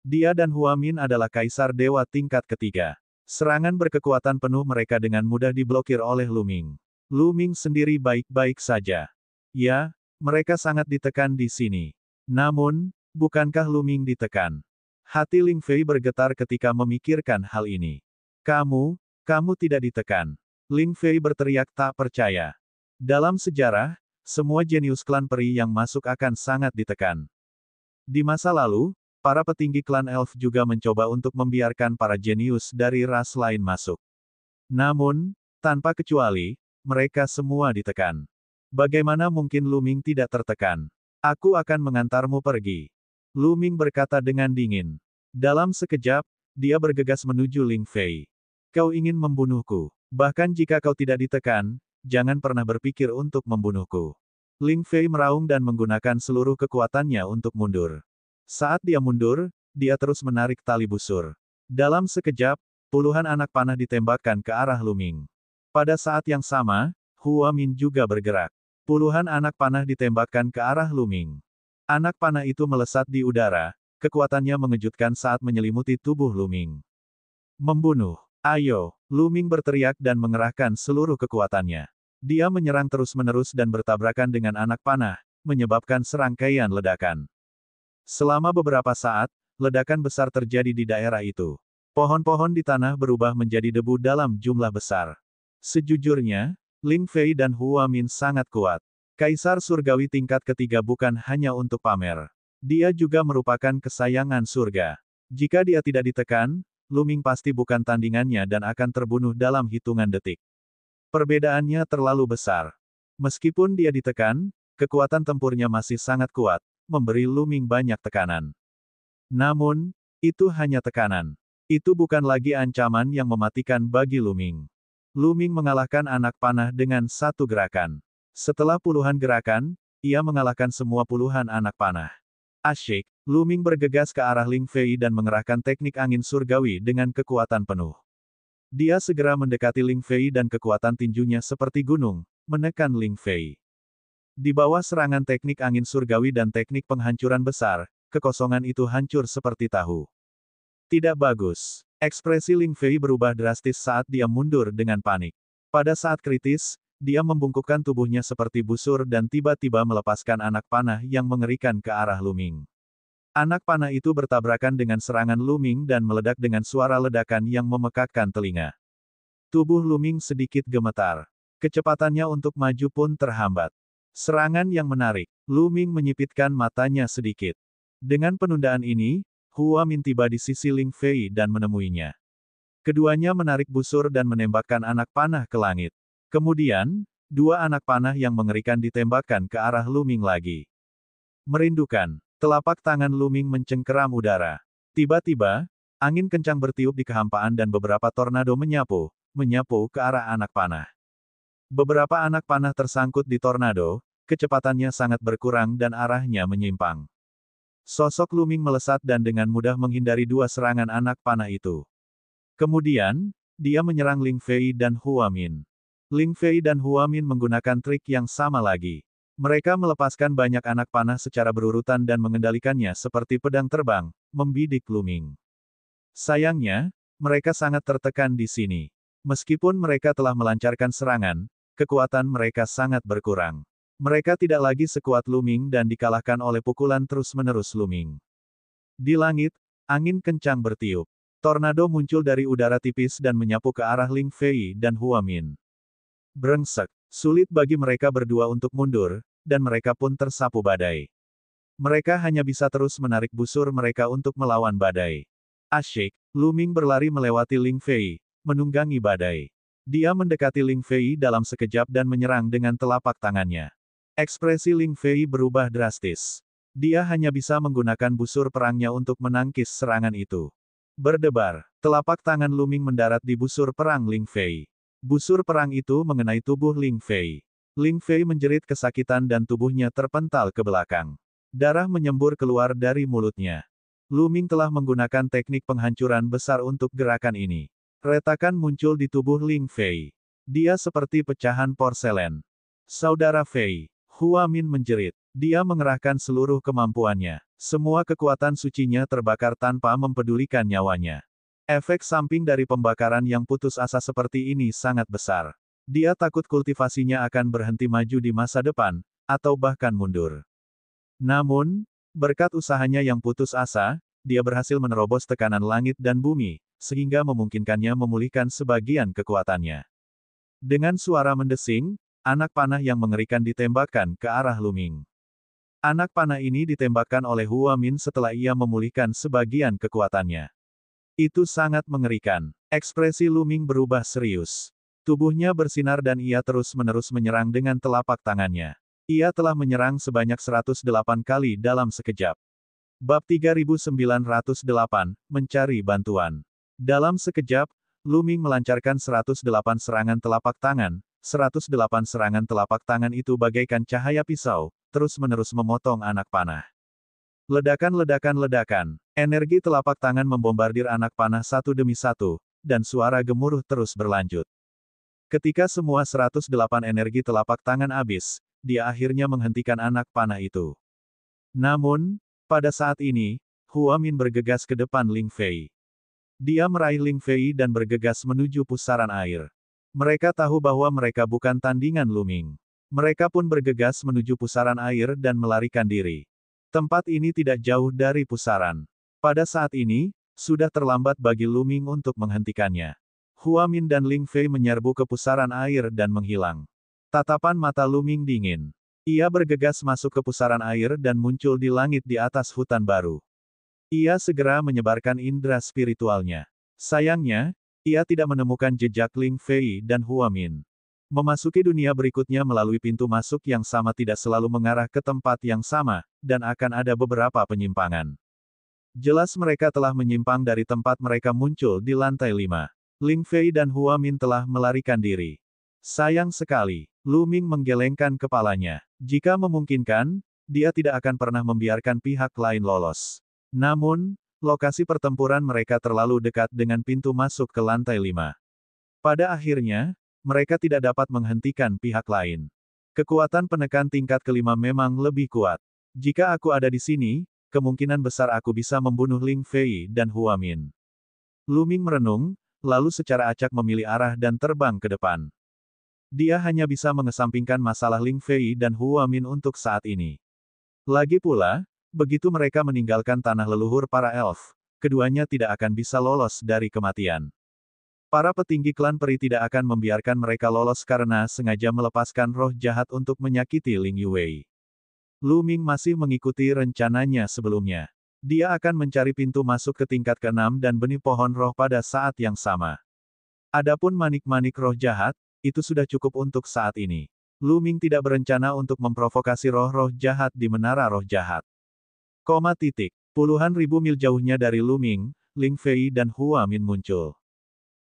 Dia dan Hua Min adalah kaisar dewa tingkat ketiga. Serangan berkekuatan penuh mereka dengan mudah diblokir oleh Luming. Lu Ming sendiri baik-baik saja. Ya, mereka sangat ditekan di sini. Namun, bukankah Lu Ming ditekan? Hati Ling Fei bergetar ketika memikirkan hal ini. Kamu tidak ditekan. Ling Fei berteriak tak percaya. Dalam sejarah, semua jenius klan peri yang masuk akan sangat ditekan. Di masa lalu, para petinggi klan elf juga mencoba untuk membiarkan para jenius dari ras lain masuk. Namun, tanpa kecuali, mereka semua ditekan. Bagaimana mungkin Lu Ming tidak tertekan? Aku akan mengantarmu pergi. Lu Ming berkata dengan dingin. Dalam sekejap, dia bergegas menuju Ling Fei. Kau ingin membunuhku. Bahkan jika kau tidak ditekan, jangan pernah berpikir untuk membunuhku. Ling Fei meraung dan menggunakan seluruh kekuatannya untuk mundur. Saat dia mundur, dia terus menarik tali busur. Dalam sekejap, puluhan anak panah ditembakkan ke arah Lu Ming. Pada saat yang sama, Hua Min juga bergerak. Puluhan anak panah ditembakkan ke arah Lu Ming. Anak panah itu melesat di udara, kekuatannya mengejutkan saat menyelimuti tubuh Lu Ming. Membunuh. Ayo, Lu Ming berteriak dan mengerahkan seluruh kekuatannya. Dia menyerang terus-menerus dan bertabrakan dengan anak panah, menyebabkan serangkaian ledakan. Selama beberapa saat, ledakan besar terjadi di daerah itu. Pohon-pohon di tanah berubah menjadi debu dalam jumlah besar. Sejujurnya, Ling Fei dan Hua Min sangat kuat. Kaisar surgawi tingkat ketiga bukan hanya untuk pamer. Dia juga merupakan kesayangan surga. Jika dia tidak ditekan, Lu Ming pasti bukan tandingannya dan akan terbunuh dalam hitungan detik. Perbedaannya terlalu besar. Meskipun dia ditekan, kekuatan tempurnya masih sangat kuat, memberi Lu Ming banyak tekanan. Namun, itu hanya tekanan. Itu bukan lagi ancaman yang mematikan bagi Lu Ming. Lu Ming mengalahkan anak panah dengan satu gerakan. Setelah puluhan gerakan, ia mengalahkan semua puluhan anak panah. Asyik, Lu Ming bergegas ke arah Ling Fei dan mengerahkan teknik angin surgawi dengan kekuatan penuh. Dia segera mendekati Ling Fei dan kekuatan tinjunya seperti gunung, menekan Ling Fei. Di bawah serangan teknik angin surgawi dan teknik penghancuran besar, kekosongan itu hancur seperti tahu. Tidak bagus. Ekspresi Ling Fei berubah drastis saat dia mundur dengan panik. Pada saat kritis, dia membungkukkan tubuhnya seperti busur dan tiba-tiba melepaskan anak panah yang mengerikan ke arah Lu Ming. Anak panah itu bertabrakan dengan serangan Lu Ming dan meledak dengan suara ledakan yang memekakkan telinga. Tubuh Lu Ming sedikit gemetar. Kecepatannya untuk maju pun terhambat. Serangan yang menarik. Lu Ming menyipitkan matanya sedikit. Dengan penundaan ini, Hua Min tiba di sisi Ling Fei dan menemuinya. Keduanya menarik busur dan menembakkan anak panah ke langit. Kemudian, dua anak panah yang mengerikan ditembakkan ke arah Lu Ming lagi. Merindukan. Telapak tangan Lu Ming mencengkeram udara. Tiba-tiba, angin kencang bertiup di kehampaan dan beberapa tornado menyapu ke arah anak panah. Beberapa anak panah tersangkut di tornado, kecepatannya sangat berkurang dan arahnya menyimpang. Sosok Lu Ming melesat dan dengan mudah menghindari dua serangan anak panah itu. Kemudian, dia menyerang Ling Fei dan Hua Min. Ling Fei dan Hua Min menggunakan trik yang sama lagi. Mereka melepaskan banyak anak panah secara berurutan dan mengendalikannya seperti pedang terbang, membidik Lu Ming. Sayangnya, mereka sangat tertekan di sini. Meskipun mereka telah melancarkan serangan, kekuatan mereka sangat berkurang. Mereka tidak lagi sekuat Lu Ming dan dikalahkan oleh pukulan terus-menerus Lu Ming. Di langit, angin kencang bertiup. Tornado muncul dari udara tipis dan menyapu ke arah Ling Fei dan Hua Min. Brengsek. Sulit bagi mereka berdua untuk mundur, dan mereka pun tersapu badai. Mereka hanya bisa terus menarik busur mereka untuk melawan badai. Asyik, Lu Ming berlari melewati Ling Fei, menunggangi badai. Dia mendekati Ling Fei dalam sekejap dan menyerang dengan telapak tangannya. Ekspresi Ling Fei berubah drastis. Dia hanya bisa menggunakan busur perangnya untuk menangkis serangan itu. Berdebar, telapak tangan Lu Ming mendarat di busur perang Ling Fei. Busur perang itu mengenai tubuh Ling Fei. Ling Fei menjerit kesakitan dan tubuhnya terpental ke belakang. Darah menyembur keluar dari mulutnya. Lu Ming telah menggunakan teknik penghancuran besar untuk gerakan ini. Retakan muncul di tubuh Ling Fei. Dia seperti pecahan porselen. Saudara Fei. Hua Min menjerit. Dia mengerahkan seluruh kemampuannya. Semua kekuatan sucinya terbakar tanpa mempedulikan nyawanya. Efek samping dari pembakaran yang putus asa seperti ini sangat besar. Dia takut kultivasinya akan berhenti maju di masa depan, atau bahkan mundur. Namun, berkat usahanya yang putus asa, dia berhasil menerobos tekanan langit dan bumi, sehingga memungkinkannya memulihkan sebagian kekuatannya. Dengan suara mendesing, anak panah yang mengerikan ditembakkan ke arah Luming. Anak panah ini ditembakkan oleh Hua Min setelah ia memulihkan sebagian kekuatannya. Itu sangat mengerikan. Ekspresi Luming berubah serius. Tubuhnya bersinar dan ia terus-menerus menyerang dengan telapak tangannya. Ia telah menyerang sebanyak 108 kali dalam sekejap. Bab 3908, Mencari Bantuan. Dalam sekejap, Luming melancarkan 108 serangan telapak tangan. 108 serangan telapak tangan itu bagaikan cahaya pisau, terus-menerus memotong anak panah. Ledakan-ledakan-ledakan. Energi telapak tangan membombardir anak panah satu demi satu, dan suara gemuruh terus berlanjut. Ketika semua 108 energi telapak tangan habis, dia akhirnya menghentikan anak panah itu. Namun, pada saat ini, Hua Min bergegas ke depan Ling Fei. Dia meraih Ling Fei dan bergegas menuju pusaran air. Mereka tahu bahwa mereka bukan tandingan Luming. Mereka pun bergegas menuju pusaran air dan melarikan diri. Tempat ini tidak jauh dari pusaran. Pada saat ini, sudah terlambat bagi Luming untuk menghentikannya. Hua Min dan Ling Fei menyerbu ke pusaran air dan menghilang. Tatapan mata Luming dingin. Ia bergegas masuk ke pusaran air dan muncul di langit di atas hutan baru. Ia segera menyebarkan indera spiritualnya. Sayangnya, ia tidak menemukan jejak Ling Fei dan Hua Min. Memasuki dunia berikutnya melalui pintu masuk yang sama tidak selalu mengarah ke tempat yang sama, dan akan ada beberapa penyimpangan. Jelas mereka telah menyimpang dari tempat mereka muncul di lantai 5. Ling Fei dan Hua Min telah melarikan diri. Sayang sekali, Luming menggelengkan kepalanya. Jika memungkinkan, dia tidak akan pernah membiarkan pihak lain lolos. Namun, lokasi pertempuran mereka terlalu dekat dengan pintu masuk ke lantai 5. Pada akhirnya, mereka tidak dapat menghentikan pihak lain. Kekuatan penekan tingkat kelima memang lebih kuat. Jika aku ada di sini, kemungkinan besar aku bisa membunuh Ling Fei dan Hua Min. Luming merenung, lalu secara acak memilih arah dan terbang ke depan. Dia hanya bisa mengesampingkan masalah Ling Fei dan Hua Min untuk saat ini. Lagi pula, begitu mereka meninggalkan tanah leluhur para elf, keduanya tidak akan bisa lolos dari kematian. Para petinggi klan peri tidak akan membiarkan mereka lolos karena sengaja melepaskan roh jahat untuk menyakiti Ling Yuwei. Luming masih mengikuti rencananya sebelumnya. Dia akan mencari pintu masuk ke tingkat ke-6 dan benih pohon roh pada saat yang sama. Adapun manik-manik roh jahat, itu sudah cukup untuk saat ini. Luming tidak berencana untuk memprovokasi roh-roh jahat di menara roh jahat. Puluhan ribu mil jauhnya dari Luming, Ling Fei dan Hua Min muncul.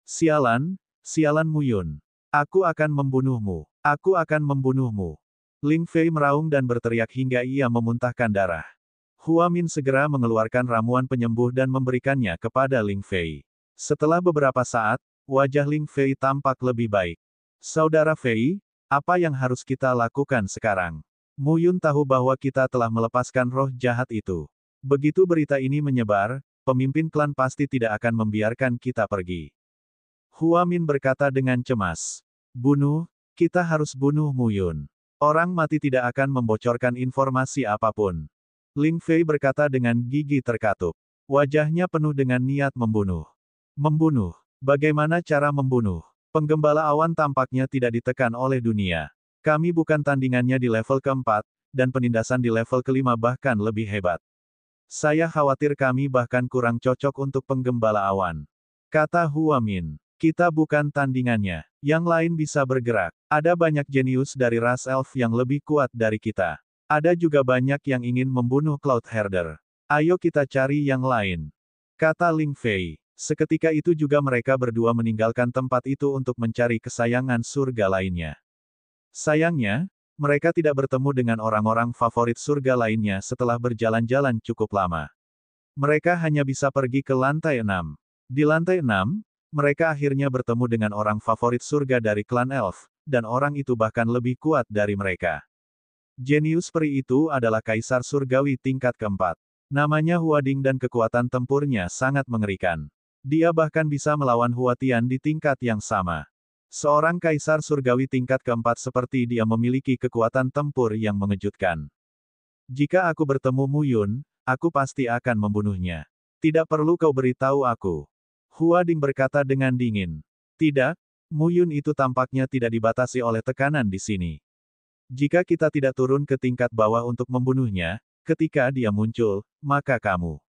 Sialan, sialan Muyun. Aku akan membunuhmu. Aku akan membunuhmu. Ling Fei meraung dan berteriak hingga ia memuntahkan darah. Hua Min segera mengeluarkan ramuan penyembuh dan memberikannya kepada Ling Fei. Setelah beberapa saat, wajah Ling Fei tampak lebih baik. Saudara Fei, apa yang harus kita lakukan sekarang? Muyun tahu bahwa kita telah melepaskan roh jahat itu. Begitu berita ini menyebar, pemimpin klan pasti tidak akan membiarkan kita pergi. Hua Min berkata dengan cemas. Bunuh, kita harus bunuh Muyun. Orang mati tidak akan membocorkan informasi apapun. Ling Fei berkata dengan gigi terkatup. Wajahnya penuh dengan niat membunuh. Membunuh. Bagaimana cara membunuh? Penggembala awan tampaknya tidak ditekan oleh dunia. Kami bukan tandingannya di level keempat, dan penindasan di level kelima bahkan lebih hebat. Saya khawatir kami bahkan kurang cocok untuk penggembala awan. Kata Hua Min. Kita bukan tandingannya. Yang lain bisa bergerak. Ada banyak jenius dari ras elf yang lebih kuat dari kita. Ada juga banyak yang ingin membunuh Cloud Herder. Ayo kita cari yang lain. Kata Ling Fei. Seketika itu juga mereka berdua meninggalkan tempat itu untuk mencari kesayangan surga lainnya. Sayangnya, mereka tidak bertemu dengan orang-orang favorit surga lainnya setelah berjalan-jalan cukup lama. Mereka hanya bisa pergi ke lantai 6. Di lantai 6, mereka akhirnya bertemu dengan orang favorit surga dari klan elf, dan orang itu bahkan lebih kuat dari mereka. Jenius peri itu adalah kaisar surgawi tingkat keempat. Namanya Huading dan kekuatan tempurnya sangat mengerikan. Dia bahkan bisa melawan Hua Tian di tingkat yang sama. Seorang kaisar surgawi tingkat keempat seperti dia memiliki kekuatan tempur yang mengejutkan. Jika aku bertemu Mu Yun, aku pasti akan membunuhnya. Tidak perlu kau beritahu aku. Hua Ding berkata dengan dingin. Tidak, Mu Yun itu tampaknya tidak dibatasi oleh tekanan di sini. Jika kita tidak turun ke tingkat bawah untuk membunuhnya, ketika dia muncul, maka kamu.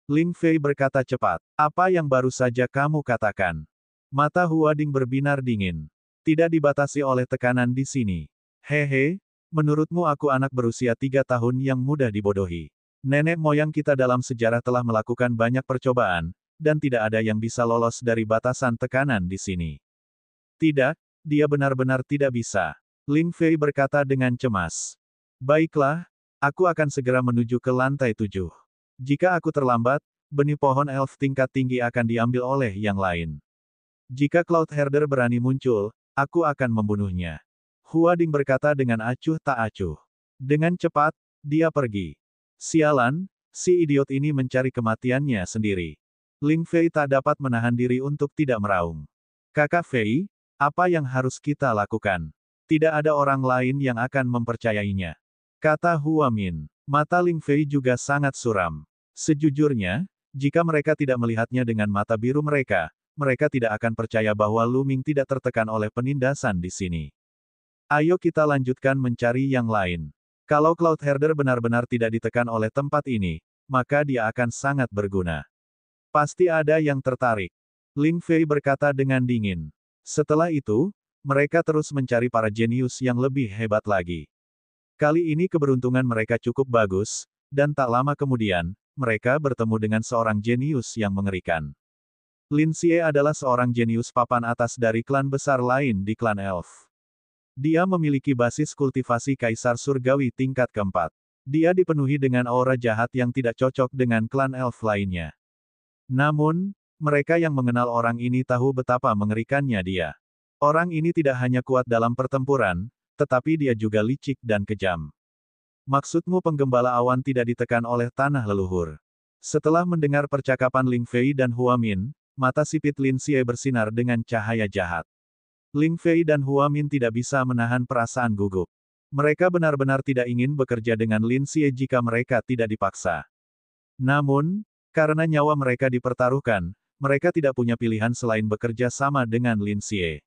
Ling Fei berkata cepat. Apa yang baru saja kamu katakan? Mata Hua Ding berbinar dingin. Tidak dibatasi oleh tekanan di sini. Hehe, menurutmu aku anak berusia 3 tahun yang mudah dibodohi. Nenek moyang kita dalam sejarah telah melakukan banyak percobaan, dan tidak ada yang bisa lolos dari batasan tekanan di sini. Tidak, dia benar-benar tidak bisa. Ling Fei berkata dengan cemas. Baiklah, aku akan segera menuju ke lantai 7. Jika aku terlambat, benih pohon elf tingkat tinggi akan diambil oleh yang lain. Jika Cloud Herder berani muncul, aku akan membunuhnya. Hua Ding berkata dengan acuh tak acuh. Dengan cepat, dia pergi. Sialan, si idiot ini mencari kematiannya sendiri. Ling Fei tak dapat menahan diri untuk tidak meraung. Kakak Fei, apa yang harus kita lakukan? Tidak ada orang lain yang akan mempercayainya. Kata Hua Min. Mata Ling Fei juga sangat suram. Sejujurnya, jika mereka tidak melihatnya dengan mata biru mereka, mereka tidak akan percaya bahwa Lu Ming tidak tertekan oleh penindasan di sini. Ayo kita lanjutkan mencari yang lain. Kalau Cloud Herder benar-benar tidak ditekan oleh tempat ini, maka dia akan sangat berguna. Pasti ada yang tertarik. Ling Fei berkata dengan dingin. Setelah itu, mereka terus mencari para jenius yang lebih hebat lagi. Kali ini keberuntungan mereka cukup bagus, dan tak lama kemudian, mereka bertemu dengan seorang jenius yang mengerikan. Lin Xie adalah seorang jenius papan atas dari klan besar lain di klan Elf. Dia memiliki basis kultivasi kaisar surgawi tingkat keempat. Dia dipenuhi dengan aura jahat yang tidak cocok dengan klan elf lainnya. Namun, mereka yang mengenal orang ini tahu betapa mengerikannya dia. Orang ini tidak hanya kuat dalam pertempuran, tetapi dia juga licik dan kejam. Maksudmu penggembala awan tidak ditekan oleh tanah leluhur. Setelah mendengar percakapan Ling Fei dan Hua Min, mata sipit Lin Xie bersinar dengan cahaya jahat. Ling Fei dan Hua Min tidak bisa menahan perasaan gugup. Mereka benar-benar tidak ingin bekerja dengan Lin Xie jika mereka tidak dipaksa. Namun, karena nyawa mereka dipertaruhkan, mereka tidak punya pilihan selain bekerja sama dengan Lin Xie.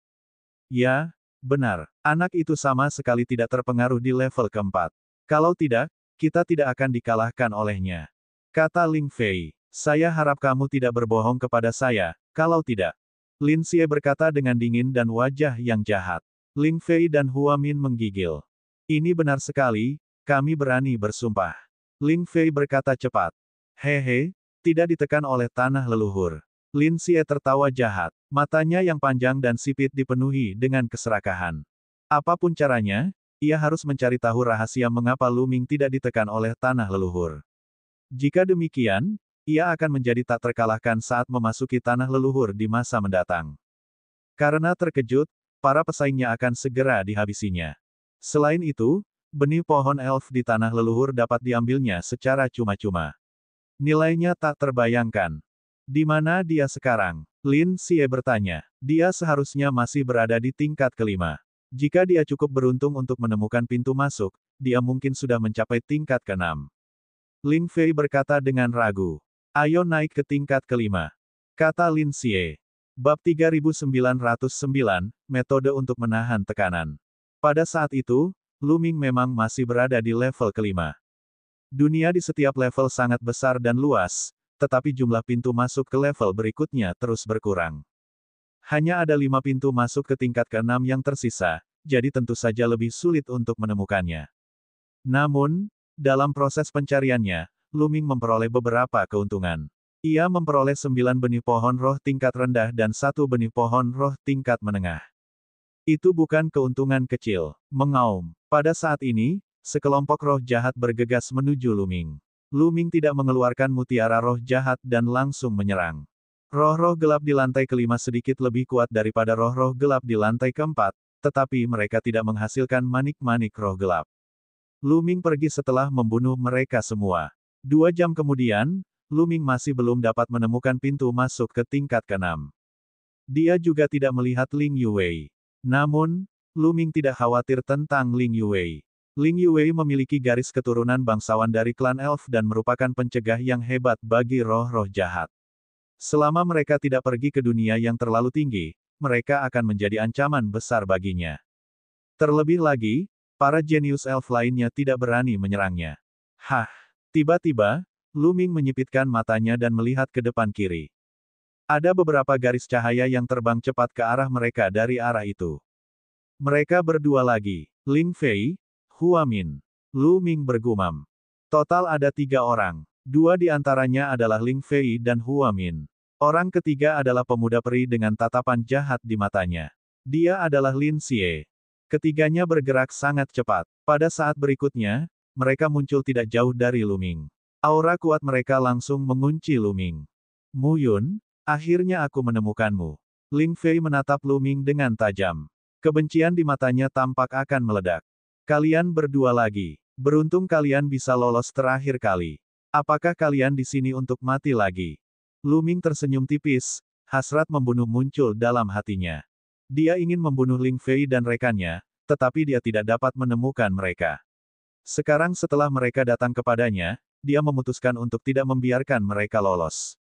Ya, benar. Anak itu sama sekali tidak terpengaruh di level keempat. Kalau tidak, kita tidak akan dikalahkan olehnya. Kata Ling Fei. Saya harap kamu tidak berbohong kepada saya, kalau tidak. Lin Xie berkata dengan dingin dan wajah yang jahat. Ling Fei dan Hua Min menggigil. Ini benar sekali, kami berani bersumpah. Ling Fei berkata cepat. Hehe, tidak ditekan oleh tanah leluhur. Lin Xie tertawa jahat. Matanya yang panjang dan sipit dipenuhi dengan keserakahan. Apapun caranya, ia harus mencari tahu rahasia mengapa Lu Ming tidak ditekan oleh tanah leluhur. Jika demikian, ia akan menjadi tak terkalahkan saat memasuki tanah leluhur di masa mendatang. Karena terkejut, para pesaingnya akan segera dihabisinya. Selain itu, benih pohon elf di tanah leluhur dapat diambilnya secara cuma-cuma. Nilainya tak terbayangkan. Di mana dia sekarang? Lin Xie bertanya. Dia seharusnya masih berada di tingkat kelima. Jika dia cukup beruntung untuk menemukan pintu masuk, dia mungkin sudah mencapai tingkat keenam. Ling Fei berkata dengan ragu. Ayo naik ke tingkat kelima. Kata Lin Xie. Bab 3909, Metode untuk Menahan Tekanan. Pada saat itu, Lu Ming memang masih berada di level kelima. Dunia di setiap level sangat besar dan luas, tetapi jumlah pintu masuk ke level berikutnya terus berkurang. Hanya ada 5 pintu masuk ke tingkat ke-6 yang tersisa, jadi tentu saja lebih sulit untuk menemukannya. Namun, dalam proses pencariannya, Lu Ming memperoleh beberapa keuntungan. Ia memperoleh 9 benih pohon roh tingkat rendah dan 1 benih pohon roh tingkat menengah. Itu bukan keuntungan kecil. Mengaum. Pada saat ini, sekelompok roh jahat bergegas menuju Lu Ming. Lu Ming tidak mengeluarkan mutiara roh jahat dan langsung menyerang. Roh-roh gelap di lantai kelima sedikit lebih kuat daripada roh-roh gelap di lantai keempat, tetapi mereka tidak menghasilkan manik-manik roh gelap. Lu Ming pergi setelah membunuh mereka semua. 2 jam kemudian, Lu Ming masih belum dapat menemukan pintu masuk ke tingkat ke-6. Dia juga tidak melihat Ling Yuwei. Namun, Luming tidak khawatir tentang Ling Yuwei. Ling Yuwei memiliki garis keturunan bangsawan dari klan elf dan merupakan pencegah yang hebat bagi roh-roh jahat. Selama mereka tidak pergi ke dunia yang terlalu tinggi, mereka akan menjadi ancaman besar baginya. Terlebih lagi, para jenius elf lainnya tidak berani menyerangnya. Hah! Tiba-tiba, Luming menyipitkan matanya dan melihat ke depan kiri. Ada beberapa garis cahaya yang terbang cepat ke arah mereka dari arah itu. Mereka berdua lagi. Ling Fei, Hua Min. Luming bergumam. Total ada 3 orang. 2 di antaranya adalah Ling Fei dan Hua Min. Orang ketiga adalah pemuda peri dengan tatapan jahat di matanya. Dia adalah Lin Xie. Ketiganya bergerak sangat cepat. Pada saat berikutnya, mereka muncul tidak jauh dari Luming. Aura kuat mereka langsung mengunci Luming. Mu Yun, akhirnya aku menemukanmu. Ling Fei menatap Luming dengan tajam. Kebencian di matanya tampak akan meledak. Kalian berdua lagi. Beruntung kalian bisa lolos terakhir kali. Apakah kalian di sini untuk mati lagi? Luming tersenyum tipis, hasrat membunuh muncul dalam hatinya. Dia ingin membunuh Ling Fei dan rekannya, tetapi dia tidak dapat menemukan mereka. Sekarang setelah mereka datang kepadanya, dia memutuskan untuk tidak membiarkan mereka lolos.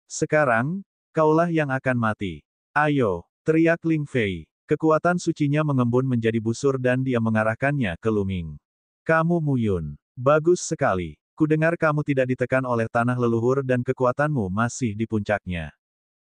Sekarang, kaulah yang akan mati. Ayo, teriak Ling Fei. Kekuatan sucinya mengembun menjadi busur dan dia mengarahkannya ke Luming. Kamu Mu Yun. Bagus sekali. Kudengar kamu tidak ditekan oleh tanah leluhur dan kekuatanmu masih di puncaknya.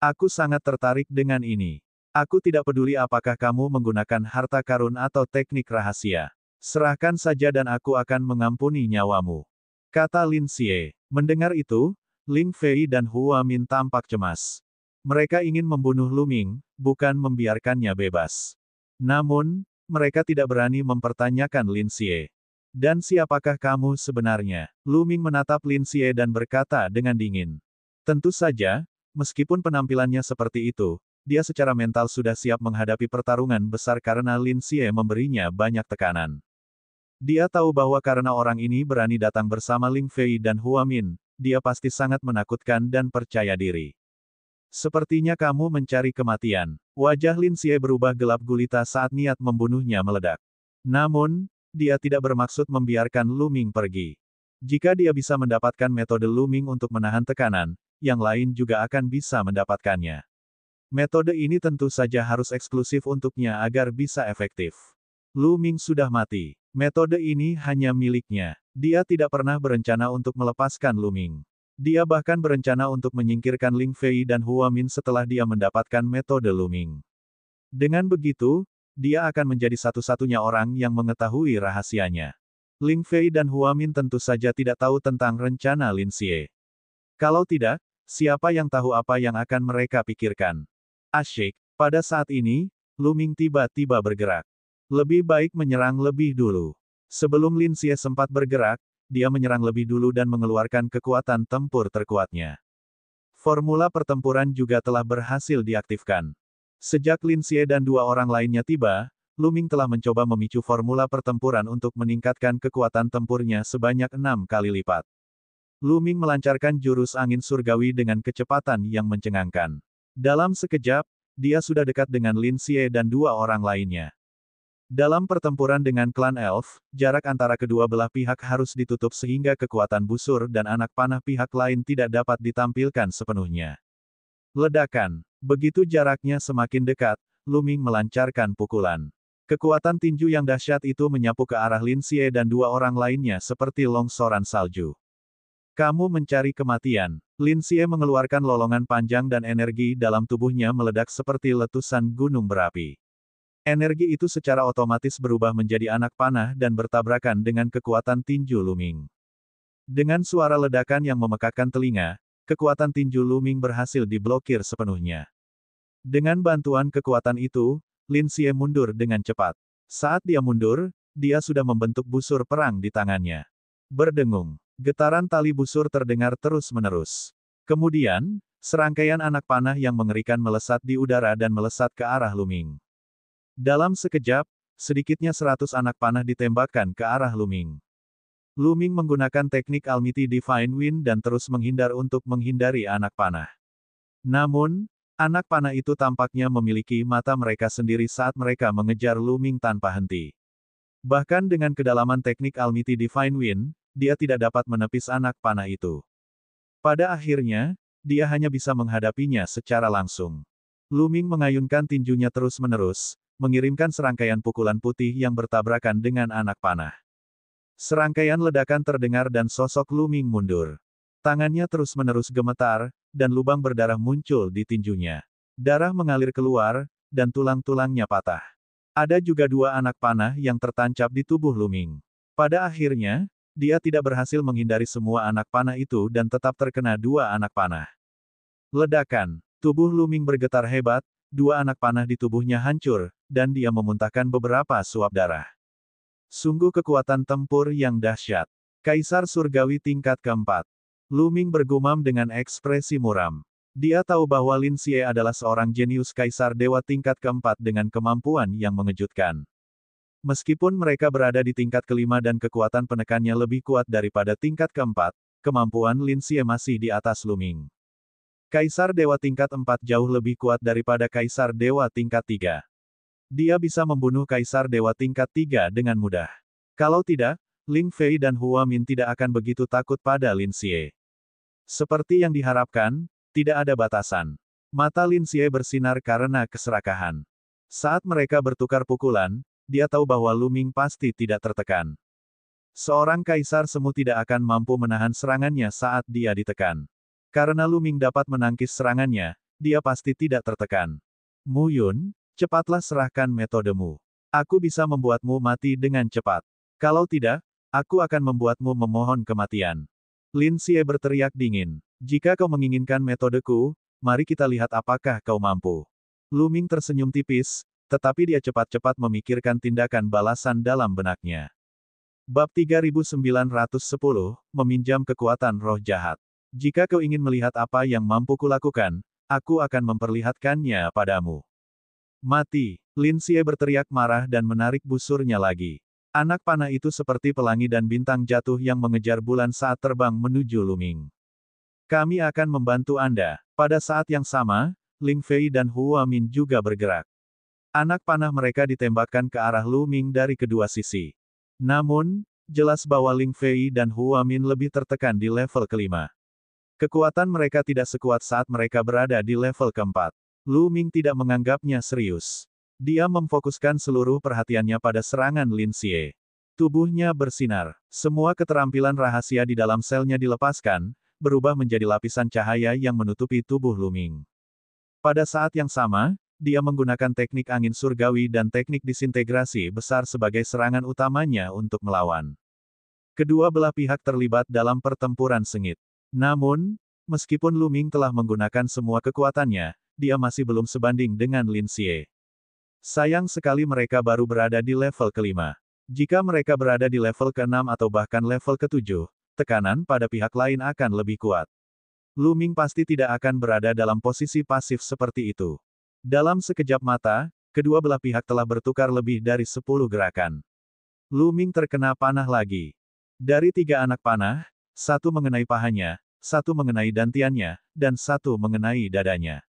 Aku sangat tertarik dengan ini. Aku tidak peduli apakah kamu menggunakan harta karun atau teknik rahasia. Serahkan saja dan aku akan mengampuni nyawamu. Kata Lin Xie. Mendengar itu, Ling Fei dan Hua Min tampak cemas. Mereka ingin membunuh Luming, bukan membiarkannya bebas. Namun, mereka tidak berani mempertanyakan Lin Xie. Dan siapakah kamu sebenarnya? Luming menatap Lin Xie dan berkata dengan dingin. Tentu saja, meskipun penampilannya seperti itu, dia secara mental sudah siap menghadapi pertarungan besar karena Lin Xie memberinya banyak tekanan. Dia tahu bahwa karena orang ini berani datang bersama Ling Fei dan Hua Min, dia pasti sangat menakutkan dan percaya diri. Sepertinya kamu mencari kematian. Wajah Lin Xie berubah gelap gulita saat niat membunuhnya meledak. Namun, dia tidak bermaksud membiarkan Luming pergi. Jika dia bisa mendapatkan metode Luming untuk menahan tekanan, yang lain juga akan bisa mendapatkannya. Metode ini tentu saja harus eksklusif untuknya agar bisa efektif. Luming sudah mati. Metode ini hanya miliknya. Dia tidak pernah berencana untuk melepaskan Luming. Dia bahkan berencana untuk menyingkirkan Ling Fei dan Hua Min setelah dia mendapatkan metode Luming. Dengan begitu, dia akan menjadi satu-satunya orang yang mengetahui rahasianya. Ling Fei dan Hua Min tentu saja tidak tahu tentang rencana Lin Xie. Kalau tidak, siapa yang tahu apa yang akan mereka pikirkan? Asyik. Pada saat ini, Luming tiba-tiba bergerak. Lebih baik menyerang lebih dulu. Sebelum Lin Xie sempat bergerak, dia menyerang lebih dulu dan mengeluarkan kekuatan tempur terkuatnya. Formula pertempuran juga telah berhasil diaktifkan. Sejak Lin Xie dan 2 orang lainnya tiba, Luming telah mencoba memicu formula pertempuran untuk meningkatkan kekuatan tempurnya sebanyak 6 kali lipat. Luming melancarkan jurus angin surgawi dengan kecepatan yang mencengangkan. Dalam sekejap, dia sudah dekat dengan Lin Xie dan 2 orang lainnya. Dalam pertempuran dengan klan elf, jarak antara kedua belah pihak harus ditutup sehingga kekuatan busur dan anak panah pihak lain tidak dapat ditampilkan sepenuhnya. Ledakan. Begitu jaraknya semakin dekat, Luming melancarkan pukulan. Kekuatan tinju yang dahsyat itu menyapu ke arah Lin Xie dan 2 orang lainnya seperti longsoran salju. Kamu mencari kematian. Lin Xie mengeluarkan lolongan panjang dan energi dalam tubuhnya meledak seperti letusan gunung berapi. Energi itu secara otomatis berubah menjadi anak panah dan bertabrakan dengan kekuatan tinju Luming. Dengan suara ledakan yang memekakkan telinga, kekuatan tinju Luming berhasil diblokir sepenuhnya. Dengan bantuan kekuatan itu, Lin Xie mundur dengan cepat. Saat dia mundur, dia sudah membentuk busur perang di tangannya. Berdengung. Getaran tali busur terdengar terus-menerus. Kemudian, serangkaian anak panah yang mengerikan melesat di udara dan melesat ke arah Luming. Dalam sekejap, sedikitnya 100 anak panah ditembakkan ke arah Luming. Luming menggunakan teknik Almighty Divine Wind dan terus menghindar untuk menghindari anak panah. Namun, Anak panah itu tampaknya memiliki mata mereka sendiri saat mereka mengejar Luming tanpa henti. Bahkan dengan kedalaman teknik Almighty Divine Wind, dia tidak dapat menepis anak panah itu. Pada akhirnya, dia hanya bisa menghadapinya secara langsung. Luming mengayunkan tinjunya terus-menerus, mengirimkan serangkaian pukulan putih yang bertabrakan dengan anak panah. Serangkaian ledakan terdengar dan sosok Luming mundur. Tangannya terus-menerus gemetar, dan lubang berdarah muncul di tinjunya. Darah mengalir keluar, dan tulang-tulangnya patah. Ada juga dua anak panah yang tertancap di tubuh Luming. Pada akhirnya, dia tidak berhasil menghindari semua anak panah itu dan tetap terkena dua anak panah. Ledakan. Tubuh Luming bergetar hebat, dua anak panah di tubuhnya hancur, dan dia memuntahkan beberapa suap darah. Sungguh kekuatan tempur yang dahsyat. Kaisar Surgawi tingkat keempat. Luming bergumam dengan ekspresi muram. Dia tahu bahwa Lin Xie adalah seorang jenius kaisar dewa tingkat keempat dengan kemampuan yang mengejutkan. Meskipun mereka berada di tingkat kelima dan kekuatan penekannya lebih kuat daripada tingkat keempat, kemampuan Lin Xie masih di atas Luming. Kaisar dewa tingkat 4 jauh lebih kuat daripada kaisar dewa tingkat 3. Dia bisa membunuh kaisar dewa tingkat 3 dengan mudah. Kalau tidak, Ling Fei dan Hua Min tidak akan begitu takut pada Lin Xie. Seperti yang diharapkan, tidak ada batasan. Mata Lin Xie bersinar karena keserakahan. Saat mereka bertukar pukulan, dia tahu bahwa Luming pasti tidak tertekan. Seorang kaisar semu tidak akan mampu menahan serangannya saat dia ditekan. Karena Luming dapat menangkis serangannya, dia pasti tidak tertekan. Mu Yun, cepatlah serahkan metodemu. Aku bisa membuatmu mati dengan cepat. Kalau tidak, aku akan membuatmu memohon kematian. Lin Xie berteriak dingin. Jika kau menginginkan metodeku, mari kita lihat apakah kau mampu. Luming tersenyum tipis, tetapi dia cepat-cepat memikirkan tindakan balasan dalam benaknya. Bab 3910, Meminjam Kekuatan Roh Jahat. Jika kau ingin melihat apa yang mampu kulakukan, aku akan memperlihatkannya padamu. Mati! Lin Xie berteriak marah dan menarik busurnya lagi. Anak panah itu seperti pelangi dan bintang jatuh yang mengejar bulan saat terbang menuju Luming. Kami akan membantu Anda. Pada saat yang sama, Ling Fei dan Hua Min juga bergerak. Anak panah mereka ditembakkan ke arah Luming dari kedua sisi. Namun, jelas bahwa Ling Fei dan Hua Min lebih tertekan di level kelima. Kekuatan mereka tidak sekuat saat mereka berada di level keempat. Luming tidak menganggapnya serius. Dia memfokuskan seluruh perhatiannya pada serangan Lin Xie. Tubuhnya bersinar. Semua keterampilan rahasia di dalam selnya dilepaskan, berubah menjadi lapisan cahaya yang menutupi tubuh Luming. Pada saat yang sama, dia menggunakan teknik angin surgawi dan teknik disintegrasi besar sebagai serangan utamanya untuk melawan. Kedua belah pihak terlibat dalam pertempuran sengit. Namun, meskipun Luming telah menggunakan semua kekuatannya, dia masih belum sebanding dengan Lin Xie. Sayang sekali mereka baru berada di level kelima. Jika mereka berada di level ke-6 atau bahkan level ke-7, tekanan pada pihak lain akan lebih kuat. Luming pasti tidak akan berada dalam posisi pasif seperti itu. Dalam sekejap mata, kedua belah pihak telah bertukar lebih dari 10 gerakan. Luming terkena panah lagi. Dari 3 anak panah, satu mengenai pahanya, satu mengenai dantiannya, dan satu mengenai dadanya.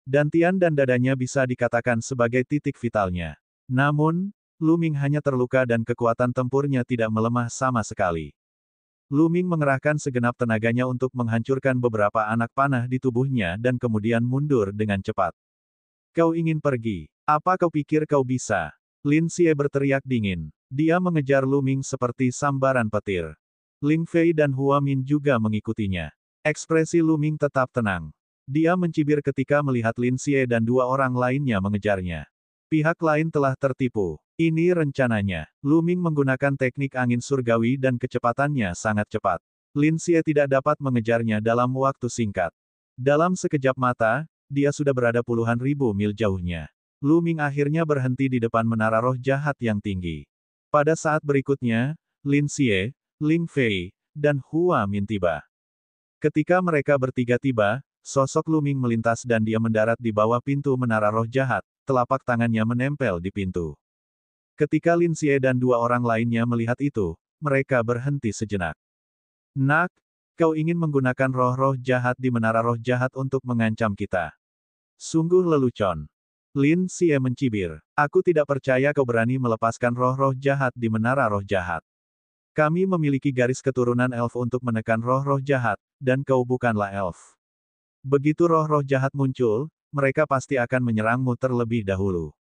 Dantian dan dadanya bisa dikatakan sebagai titik vitalnya. Namun, Luming hanya terluka dan kekuatan tempurnya tidak melemah sama sekali. Luming mengerahkan segenap tenaganya untuk menghancurkan beberapa anak panah di tubuhnya dan kemudian mundur dengan cepat. Kau ingin pergi? Apa kau pikir kau bisa? Lin Xie berteriak dingin. Dia mengejar Luming seperti sambaran petir. Ling Fei dan Hua Min juga mengikutinya. Ekspresi Luming tetap tenang. Dia mencibir ketika melihat Lin Xie dan dua orang lainnya mengejarnya. Pihak lain telah tertipu. Ini rencananya. Luming menggunakan teknik angin surgawi dan kecepatannya sangat cepat. Lin Xie tidak dapat mengejarnya dalam waktu singkat. Dalam sekejap mata, dia sudah berada puluhan ribu mil jauhnya. Luming akhirnya berhenti di depan menara roh jahat yang tinggi. Pada saat berikutnya, Lin Xie, Ling Fei, dan Hua Min tiba. Ketika mereka bertiga tiba, sosok Luming melintas dan dia mendarat di bawah pintu menara roh jahat, telapak tangannya menempel di pintu. Ketika Lin Xie dan dua orang lainnya melihat itu, mereka berhenti sejenak. Nak, kau ingin menggunakan roh-roh jahat di menara roh jahat untuk mengancam kita. Sungguh lelucon. Lin Xie mencibir. Aku tidak percaya kau berani melepaskan roh-roh jahat di menara roh jahat. Kami memiliki garis keturunan elf untuk menekan roh-roh jahat, dan kau bukanlah elf. Begitu roh-roh jahat muncul, mereka pasti akan menyerangmu terlebih dahulu.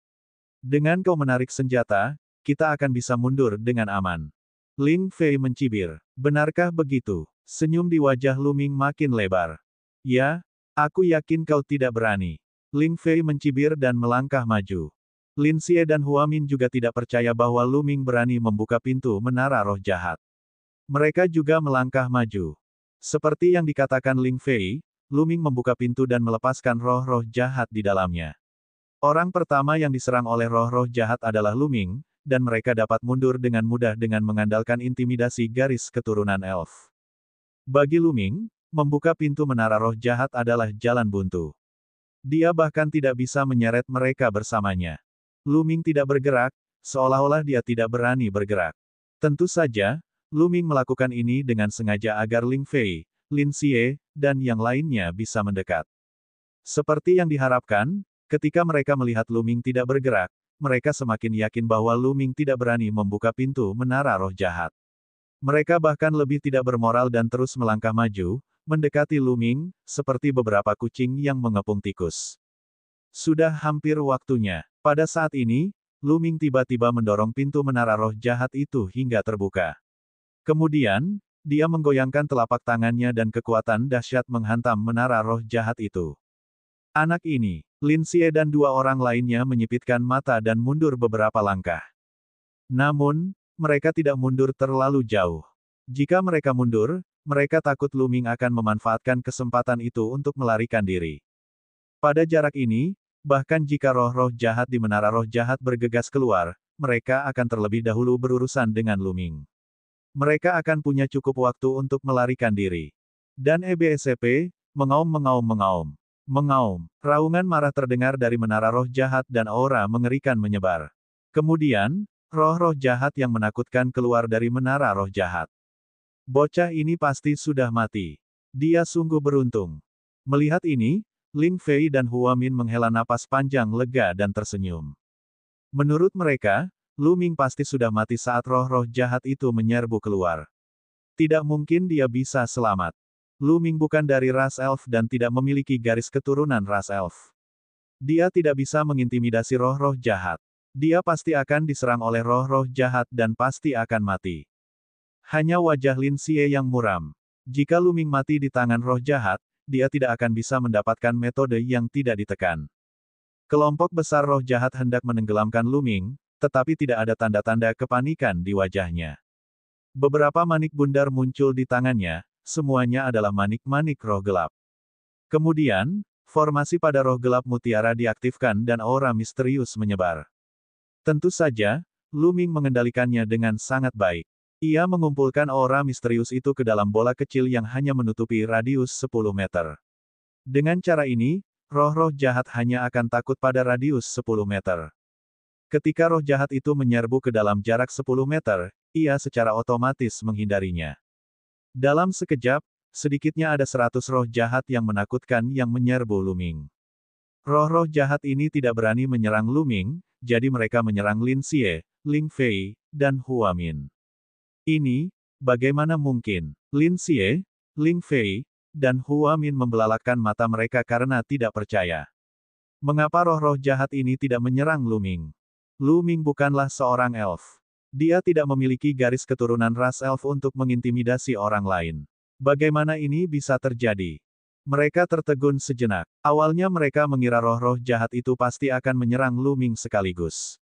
Dengan kau menarik senjata, kita akan bisa mundur dengan aman. Ling Fei mencibir. Benarkah begitu? Senyum di wajah Lu Ming makin lebar. Ya, aku yakin kau tidak berani. Ling Fei mencibir dan melangkah maju. Lin Xie dan Hua Min juga tidak percaya bahwa Lu Ming berani membuka pintu menara roh jahat. Mereka juga melangkah maju. Seperti yang dikatakan Ling Fei, Lu Ming membuka pintu dan melepaskan roh-roh jahat di dalamnya. Orang pertama yang diserang oleh roh-roh jahat adalah Lu Ming, dan mereka dapat mundur dengan mudah dengan mengandalkan intimidasi garis keturunan elf. Bagi Lu Ming, membuka pintu menara roh jahat adalah jalan buntu. Dia bahkan tidak bisa menyeret mereka bersamanya. Lu Ming tidak bergerak, seolah-olah dia tidak berani bergerak. Tentu saja, Lu Ming melakukan ini dengan sengaja agar Ling Fei, Lin Xie, dan yang lainnya bisa mendekat. Seperti yang diharapkan, ketika mereka melihat Lu Ming tidak bergerak, mereka semakin yakin bahwa Lu Ming tidak berani membuka pintu menara roh jahat. Mereka bahkan lebih tidak bermoral dan terus melangkah maju, mendekati Lu Ming, seperti beberapa kucing yang mengepung tikus. Sudah hampir waktunya. Pada saat ini, Lu Ming tiba-tiba mendorong pintu menara roh jahat itu hingga terbuka. Kemudian, dia menggoyangkan telapak tangannya dan kekuatan dahsyat menghantam menara roh jahat itu. Anak ini, Lin Xie dan dua orang lainnya menyipitkan mata dan mundur beberapa langkah. Namun, mereka tidak mundur terlalu jauh. Jika mereka mundur, mereka takut Lu Ming akan memanfaatkan kesempatan itu untuk melarikan diri. Pada jarak ini, bahkan jika roh-roh jahat di menara roh jahat bergegas keluar, mereka akan terlebih dahulu berurusan dengan Lu Ming. Mereka akan punya cukup waktu untuk melarikan diri. Dan EBSCP, mengaum. Raungan marah terdengar dari menara roh jahat dan aura mengerikan menyebar. Kemudian, roh-roh jahat yang menakutkan keluar dari menara roh jahat. Bocah ini pasti sudah mati. Dia sungguh beruntung. Melihat ini, Ling Fei dan Hua Min menghela napas panjang lega dan tersenyum. Menurut mereka, Lu Ming pasti sudah mati saat roh-roh jahat itu menyerbu keluar. Tidak mungkin dia bisa selamat. Lu Ming bukan dari ras elf dan tidak memiliki garis keturunan ras elf. Dia tidak bisa mengintimidasi roh-roh jahat. Dia pasti akan diserang oleh roh-roh jahat dan pasti akan mati. Hanya wajah Lin Xie yang muram. Jika Lu Ming mati di tangan roh jahat, dia tidak akan bisa mendapatkan metode yang tidak ditekan. Kelompok besar roh jahat hendak menenggelamkan Lu Ming, tetapi tidak ada tanda-tanda kepanikan di wajahnya. Beberapa manik bundar muncul di tangannya, semuanya adalah manik-manik roh gelap. Kemudian, formasi pada roh gelap mutiara diaktifkan dan aura misterius menyebar. Tentu saja, Lu Ming mengendalikannya dengan sangat baik. Ia mengumpulkan aura misterius itu ke dalam bola kecil yang hanya menutupi radius 10 meter. Dengan cara ini, roh-roh jahat hanya akan takut pada radius 10 meter. Ketika roh jahat itu menyerbu ke dalam jarak 10 meter, ia secara otomatis menghindarinya. Dalam sekejap, sedikitnya ada 100 roh jahat yang menakutkan yang menyerbu Lu Ming. Roh-roh jahat ini tidak berani menyerang Lu Ming, jadi mereka menyerang Lin Xie, Ling Fei, dan Hua Min. Ini, bagaimana mungkin? Lin Xie, Ling Fei, dan Hua Min membelalakkan mata mereka karena tidak percaya. Mengapa roh-roh jahat ini tidak menyerang Lu Ming? Lu Ming bukanlah seorang elf. Dia tidak memiliki garis keturunan ras elf untuk mengintimidasi orang lain. Bagaimana ini bisa terjadi? Mereka tertegun sejenak. Awalnya mereka mengira roh-roh jahat itu pasti akan menyerang Lu Ming sekaligus.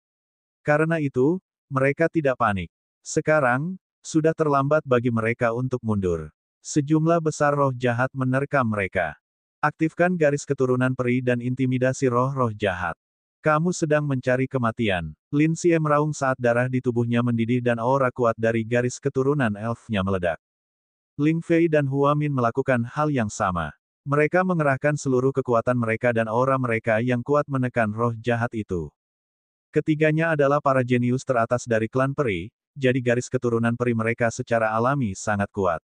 Karena itu, mereka tidak panik. Sekarang, sudah terlambat bagi mereka untuk mundur. Sejumlah besar roh jahat menerkam mereka. Aktifkan garis keturunan peri dan intimidasi roh-roh jahat. Kamu sedang mencari kematian. Lin Xie meraung saat darah di tubuhnya mendidih dan aura kuat dari garis keturunan elfnya meledak. Ling Fei dan Hua Min melakukan hal yang sama. Mereka mengerahkan seluruh kekuatan mereka dan aura mereka yang kuat menekan roh jahat itu. Ketiganya adalah para jenius teratas dari klan peri, jadi garis keturunan peri mereka secara alami sangat kuat.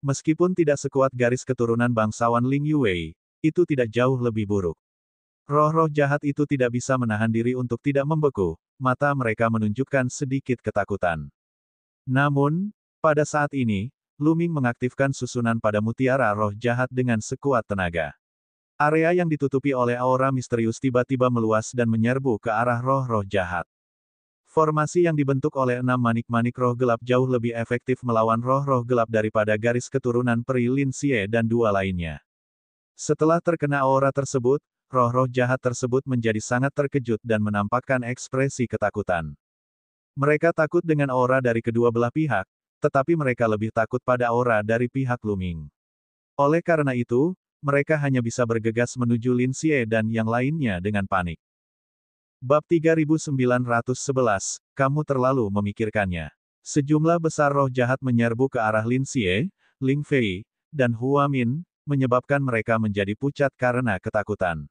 Meskipun tidak sekuat garis keturunan bangsawan Ling Yue, itu tidak jauh lebih buruk. Roh-roh jahat itu tidak bisa menahan diri untuk tidak membeku, mata mereka menunjukkan sedikit ketakutan. Namun, pada saat ini, Luming mengaktifkan susunan pada mutiara roh jahat dengan sekuat tenaga. Area yang ditutupi oleh aura misterius tiba-tiba meluas dan menyerbu ke arah roh-roh jahat. Formasi yang dibentuk oleh 6 manik-manik roh gelap jauh lebih efektif melawan roh-roh gelap daripada garis keturunan peri Lin Xie dan dua lainnya. Setelah terkena aura tersebut, roh-roh jahat tersebut menjadi sangat terkejut dan menampakkan ekspresi ketakutan. Mereka takut dengan aura dari kedua belah pihak, tetapi mereka lebih takut pada aura dari pihak Luming. Oleh karena itu, mereka hanya bisa bergegas menuju Lin Xie dan yang lainnya dengan panik. Bab 3911, kamu terlalu memikirkannya. Sejumlah besar roh jahat menyerbu ke arah Lin Xie, Ling Fei, dan Hua Min, menyebabkan mereka menjadi pucat karena ketakutan.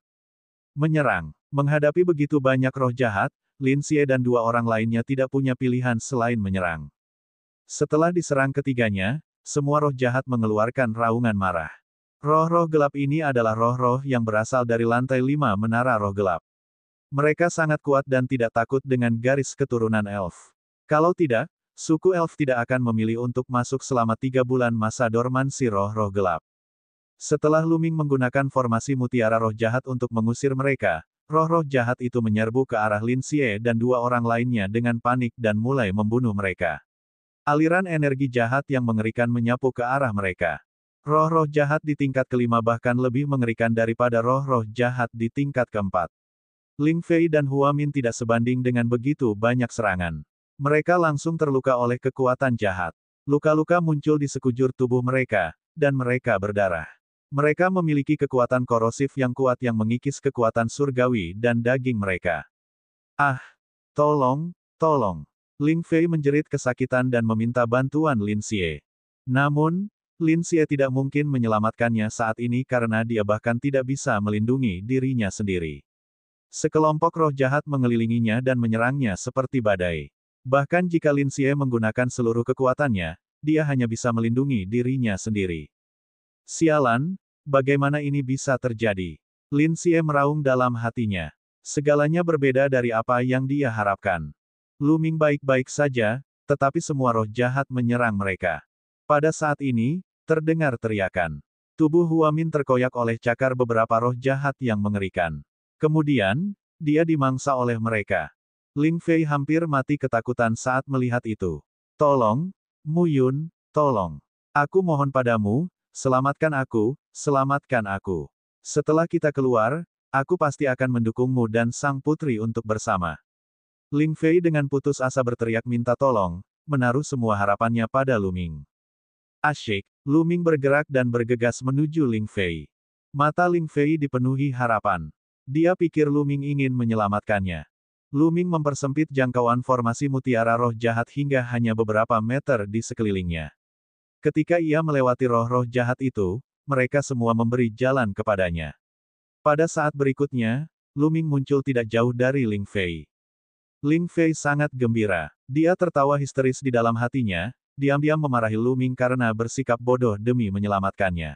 Menyerang. Menghadapi begitu banyak roh jahat, Lin Xie dan dua orang lainnya tidak punya pilihan selain menyerang. Setelah diserang ketiganya, semua roh jahat mengeluarkan raungan marah. Roh-roh gelap ini adalah roh-roh yang berasal dari lantai 5 menara roh gelap. Mereka sangat kuat dan tidak takut dengan garis keturunan elf. Kalau tidak, suku elf tidak akan memilih untuk masuk selama 3 bulan masa dormansi roh-roh gelap. Setelah Luming menggunakan formasi mutiara roh jahat untuk mengusir mereka, roh-roh jahat itu menyerbu ke arah Lin Xie dan dua orang lainnya dengan panik dan mulai membunuh mereka. Aliran energi jahat yang mengerikan menyapu ke arah mereka. Roh-roh jahat di tingkat kelima bahkan lebih mengerikan daripada roh-roh jahat di tingkat keempat. Ling Fei dan Hua Min tidak sebanding dengan begitu banyak serangan. Mereka langsung terluka oleh kekuatan jahat. Luka-luka muncul di sekujur tubuh mereka, dan mereka berdarah. Mereka memiliki kekuatan korosif yang kuat yang mengikis kekuatan surgawi dan daging mereka. Ah! Tolong, tolong! Ling Fei menjerit kesakitan dan meminta bantuan Lin Xie. Namun, Lin Xie tidak mungkin menyelamatkannya saat ini karena dia bahkan tidak bisa melindungi dirinya sendiri. Sekelompok roh jahat mengelilinginya dan menyerangnya seperti badai. Bahkan jika Lin Xie menggunakan seluruh kekuatannya, dia hanya bisa melindungi dirinya sendiri. Sialan, bagaimana ini bisa terjadi? Lin Xie meraung dalam hatinya. Segalanya berbeda dari apa yang dia harapkan. Luming baik-baik saja, tetapi semua roh jahat menyerang mereka. Pada saat ini, terdengar teriakan. Tubuh Hua Min terkoyak oleh cakar beberapa roh jahat yang mengerikan. Kemudian, dia dimangsa oleh mereka. Ling Fei hampir mati ketakutan saat melihat itu. Tolong, Mu Yun, tolong. Aku mohon padamu, selamatkan aku, selamatkan aku. Setelah kita keluar, aku pasti akan mendukungmu dan sang putri untuk bersama. Ling Fei dengan putus asa berteriak minta tolong, menaruh semua harapannya pada Luming. Asyik, Luming bergerak dan bergegas menuju Ling Fei. Mata Ling Fei dipenuhi harapan. Dia pikir Luming ingin menyelamatkannya. Luming mempersempit jangkauan formasi mutiara roh jahat hingga hanya beberapa meter di sekelilingnya. Ketika ia melewati roh-roh jahat itu, mereka semua memberi jalan kepadanya. Pada saat berikutnya, Luming muncul tidak jauh dari Ling Fei. Ling Fei sangat gembira. Dia tertawa histeris di dalam hatinya, diam-diam memarahi Luming karena bersikap bodoh demi menyelamatkannya.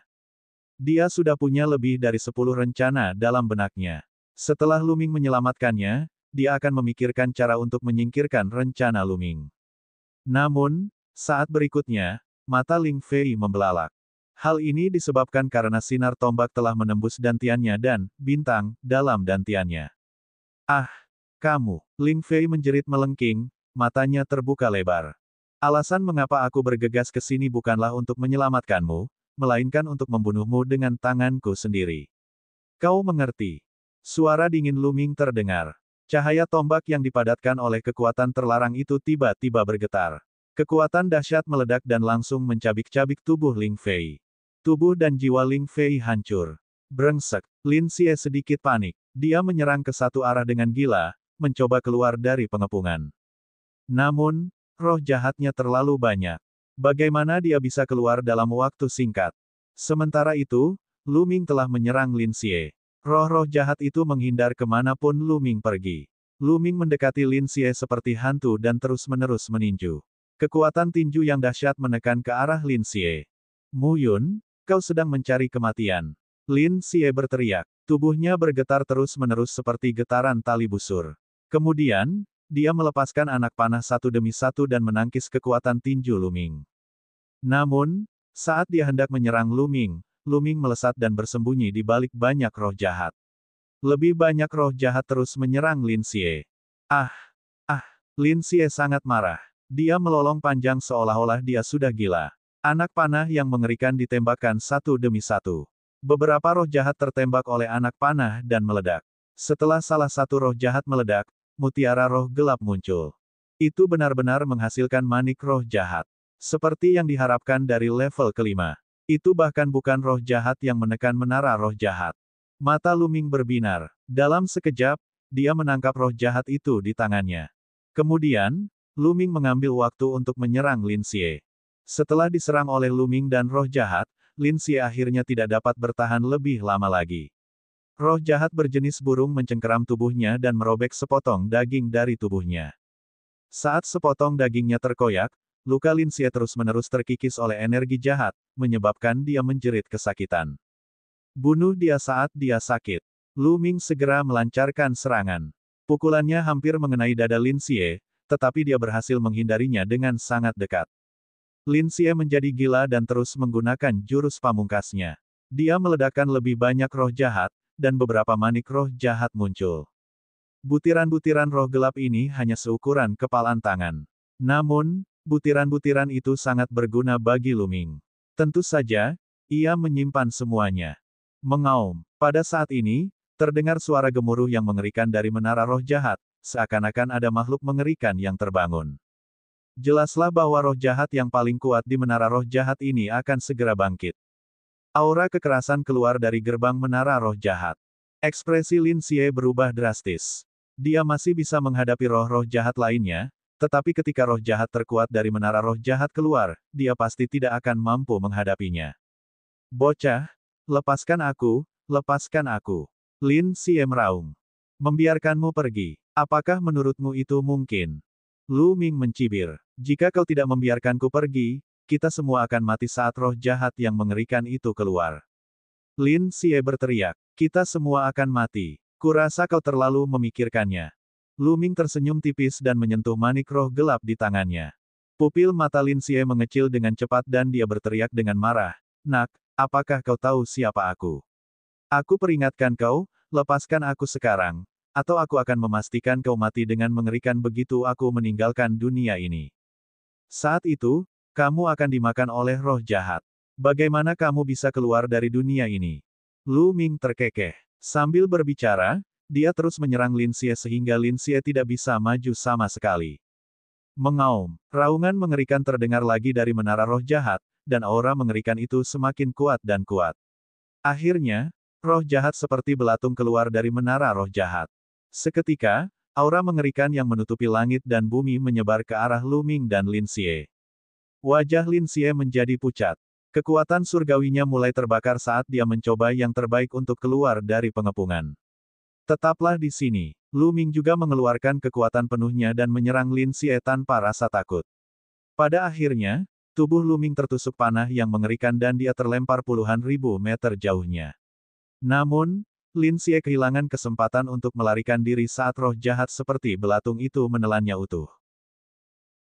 Dia sudah punya lebih dari 10 rencana dalam benaknya. Setelah Luming menyelamatkannya, dia akan memikirkan cara untuk menyingkirkan rencana Luming. Namun, saat berikutnya, mata Ling Fei membelalak. Hal ini disebabkan karena sinar tombak telah menembus dantiannya dan bintang dalam dantiannya. Ah! Kamu! Ling Fei menjerit melengking, matanya terbuka lebar. Alasan mengapa aku bergegas ke sini bukanlah untuk menyelamatkanmu, melainkan untuk membunuhmu dengan tanganku sendiri. Kau mengerti? Suara dingin Luming terdengar. Cahaya tombak yang dipadatkan oleh kekuatan terlarang itu tiba-tiba bergetar. Kekuatan dahsyat meledak dan langsung mencabik-cabik tubuh Ling Fei. Tubuh dan jiwa Ling Fei hancur. Brengsek, Lin Xie sedikit panik. Dia menyerang ke satu arah dengan gila, mencoba keluar dari pengepungan. Namun, roh jahatnya terlalu banyak. Bagaimana dia bisa keluar dalam waktu singkat? Sementara itu, Luming telah menyerang Lin Xie. Roh-roh jahat itu menghindar kemanapun Luming pergi. Luming mendekati Lin Xie seperti hantu dan terus-menerus meninju. Kekuatan tinju yang dahsyat menekan ke arah Lin Xie. Mu Yun, kau sedang mencari kematian. Lin Xie berteriak. Tubuhnya bergetar terus-menerus seperti getaran tali busur. Kemudian, dia melepaskan anak panah satu demi satu dan menangkis kekuatan tinju Luming. Namun, saat dia hendak menyerang Luming, Luming melesat dan bersembunyi di balik banyak roh jahat. Lebih banyak roh jahat terus menyerang Lin Xie. Ah! Ah! Lin Xie sangat marah. Dia melolong panjang seolah-olah dia sudah gila. Anak panah yang mengerikan ditembakkan satu demi satu. Beberapa roh jahat tertembak oleh anak panah dan meledak. Setelah salah satu roh jahat meledak, mutiara roh gelap muncul. Itu benar-benar menghasilkan manik roh jahat. Seperti yang diharapkan dari level kelima. Itu bahkan bukan roh jahat yang menekan menara roh jahat. Mata Luming berbinar. Dalam sekejap, dia menangkap roh jahat itu di tangannya. Kemudian, Luming mengambil waktu untuk menyerang Lin Xie. Setelah diserang oleh Luming dan roh jahat, Lin Xie akhirnya tidak dapat bertahan lebih lama lagi. Roh jahat berjenis burung mencengkeram tubuhnya dan merobek sepotong daging dari tubuhnya. Saat sepotong dagingnya terkoyak, luka Lin Xie terus-menerus terkikis oleh energi jahat, menyebabkan dia menjerit kesakitan. Bunuh dia saat dia sakit. Luming segera melancarkan serangan. Pukulannya hampir mengenai dada Lin Xie, tetapi dia berhasil menghindarinya dengan sangat dekat. Lin Xie menjadi gila dan terus menggunakan jurus pamungkasnya. Dia meledakkan lebih banyak roh jahat, dan beberapa manik roh jahat muncul. Butiran-butiran roh gelap ini hanya seukuran kepalan tangan. Namun, butiran-butiran itu sangat berguna bagi Luming. Tentu saja, ia menyimpan semuanya. Mengaum. Pada saat ini, terdengar suara gemuruh yang mengerikan dari menara roh jahat, seakan-akan ada makhluk mengerikan yang terbangun. Jelaslah bahwa roh jahat yang paling kuat di menara roh jahat ini akan segera bangkit. Aura kekerasan keluar dari gerbang menara roh jahat. Ekspresi Lin Xie berubah drastis. Dia masih bisa menghadapi roh-roh jahat lainnya, tetapi ketika roh jahat terkuat dari menara roh jahat keluar, dia pasti tidak akan mampu menghadapinya. Bocah, lepaskan aku, lepaskan aku. Lin Xie meraung. Membiarkanmu pergi. Apakah menurutmu itu mungkin? Luming mencibir. Jika kau tidak membiarkanku pergi, kita semua akan mati saat roh jahat yang mengerikan itu keluar. Lin Xie berteriak. Kita semua akan mati. Kurasa kau terlalu memikirkannya. Luming tersenyum tipis dan menyentuh manik roh gelap di tangannya. Pupil mata Lin Xie mengecil dengan cepat dan dia berteriak dengan marah. Nak, apakah kau tahu siapa aku? Aku peringatkan kau, lepaskan aku sekarang, atau aku akan memastikan kau mati dengan mengerikan begitu aku meninggalkan dunia ini. Saat itu, kamu akan dimakan oleh roh jahat. Bagaimana kamu bisa keluar dari dunia ini? Luming terkekeh. Sambil berbicara, dia terus menyerang Lin Xie sehingga Lin Xie tidak bisa maju sama sekali. Mengaum. Raungan mengerikan terdengar lagi dari menara roh jahat, dan aura mengerikan itu semakin kuat dan kuat. Akhirnya, roh jahat seperti belatung keluar dari menara roh jahat. Seketika, aura mengerikan yang menutupi langit dan bumi menyebar ke arah Luming dan Lin Xie. Wajah Lin Xie menjadi pucat. Kekuatan surgawinya mulai terbakar saat dia mencoba yang terbaik untuk keluar dari pengepungan. Tetaplah di sini. Luming juga mengeluarkan kekuatan penuhnya dan menyerang Lin Xie tanpa rasa takut. Pada akhirnya, tubuh Luming tertusuk panah yang mengerikan dan dia terlempar puluhan ribu meter jauhnya. Namun, Lin Xie kehilangan kesempatan untuk melarikan diri saat roh jahat seperti belatung itu menelannya utuh.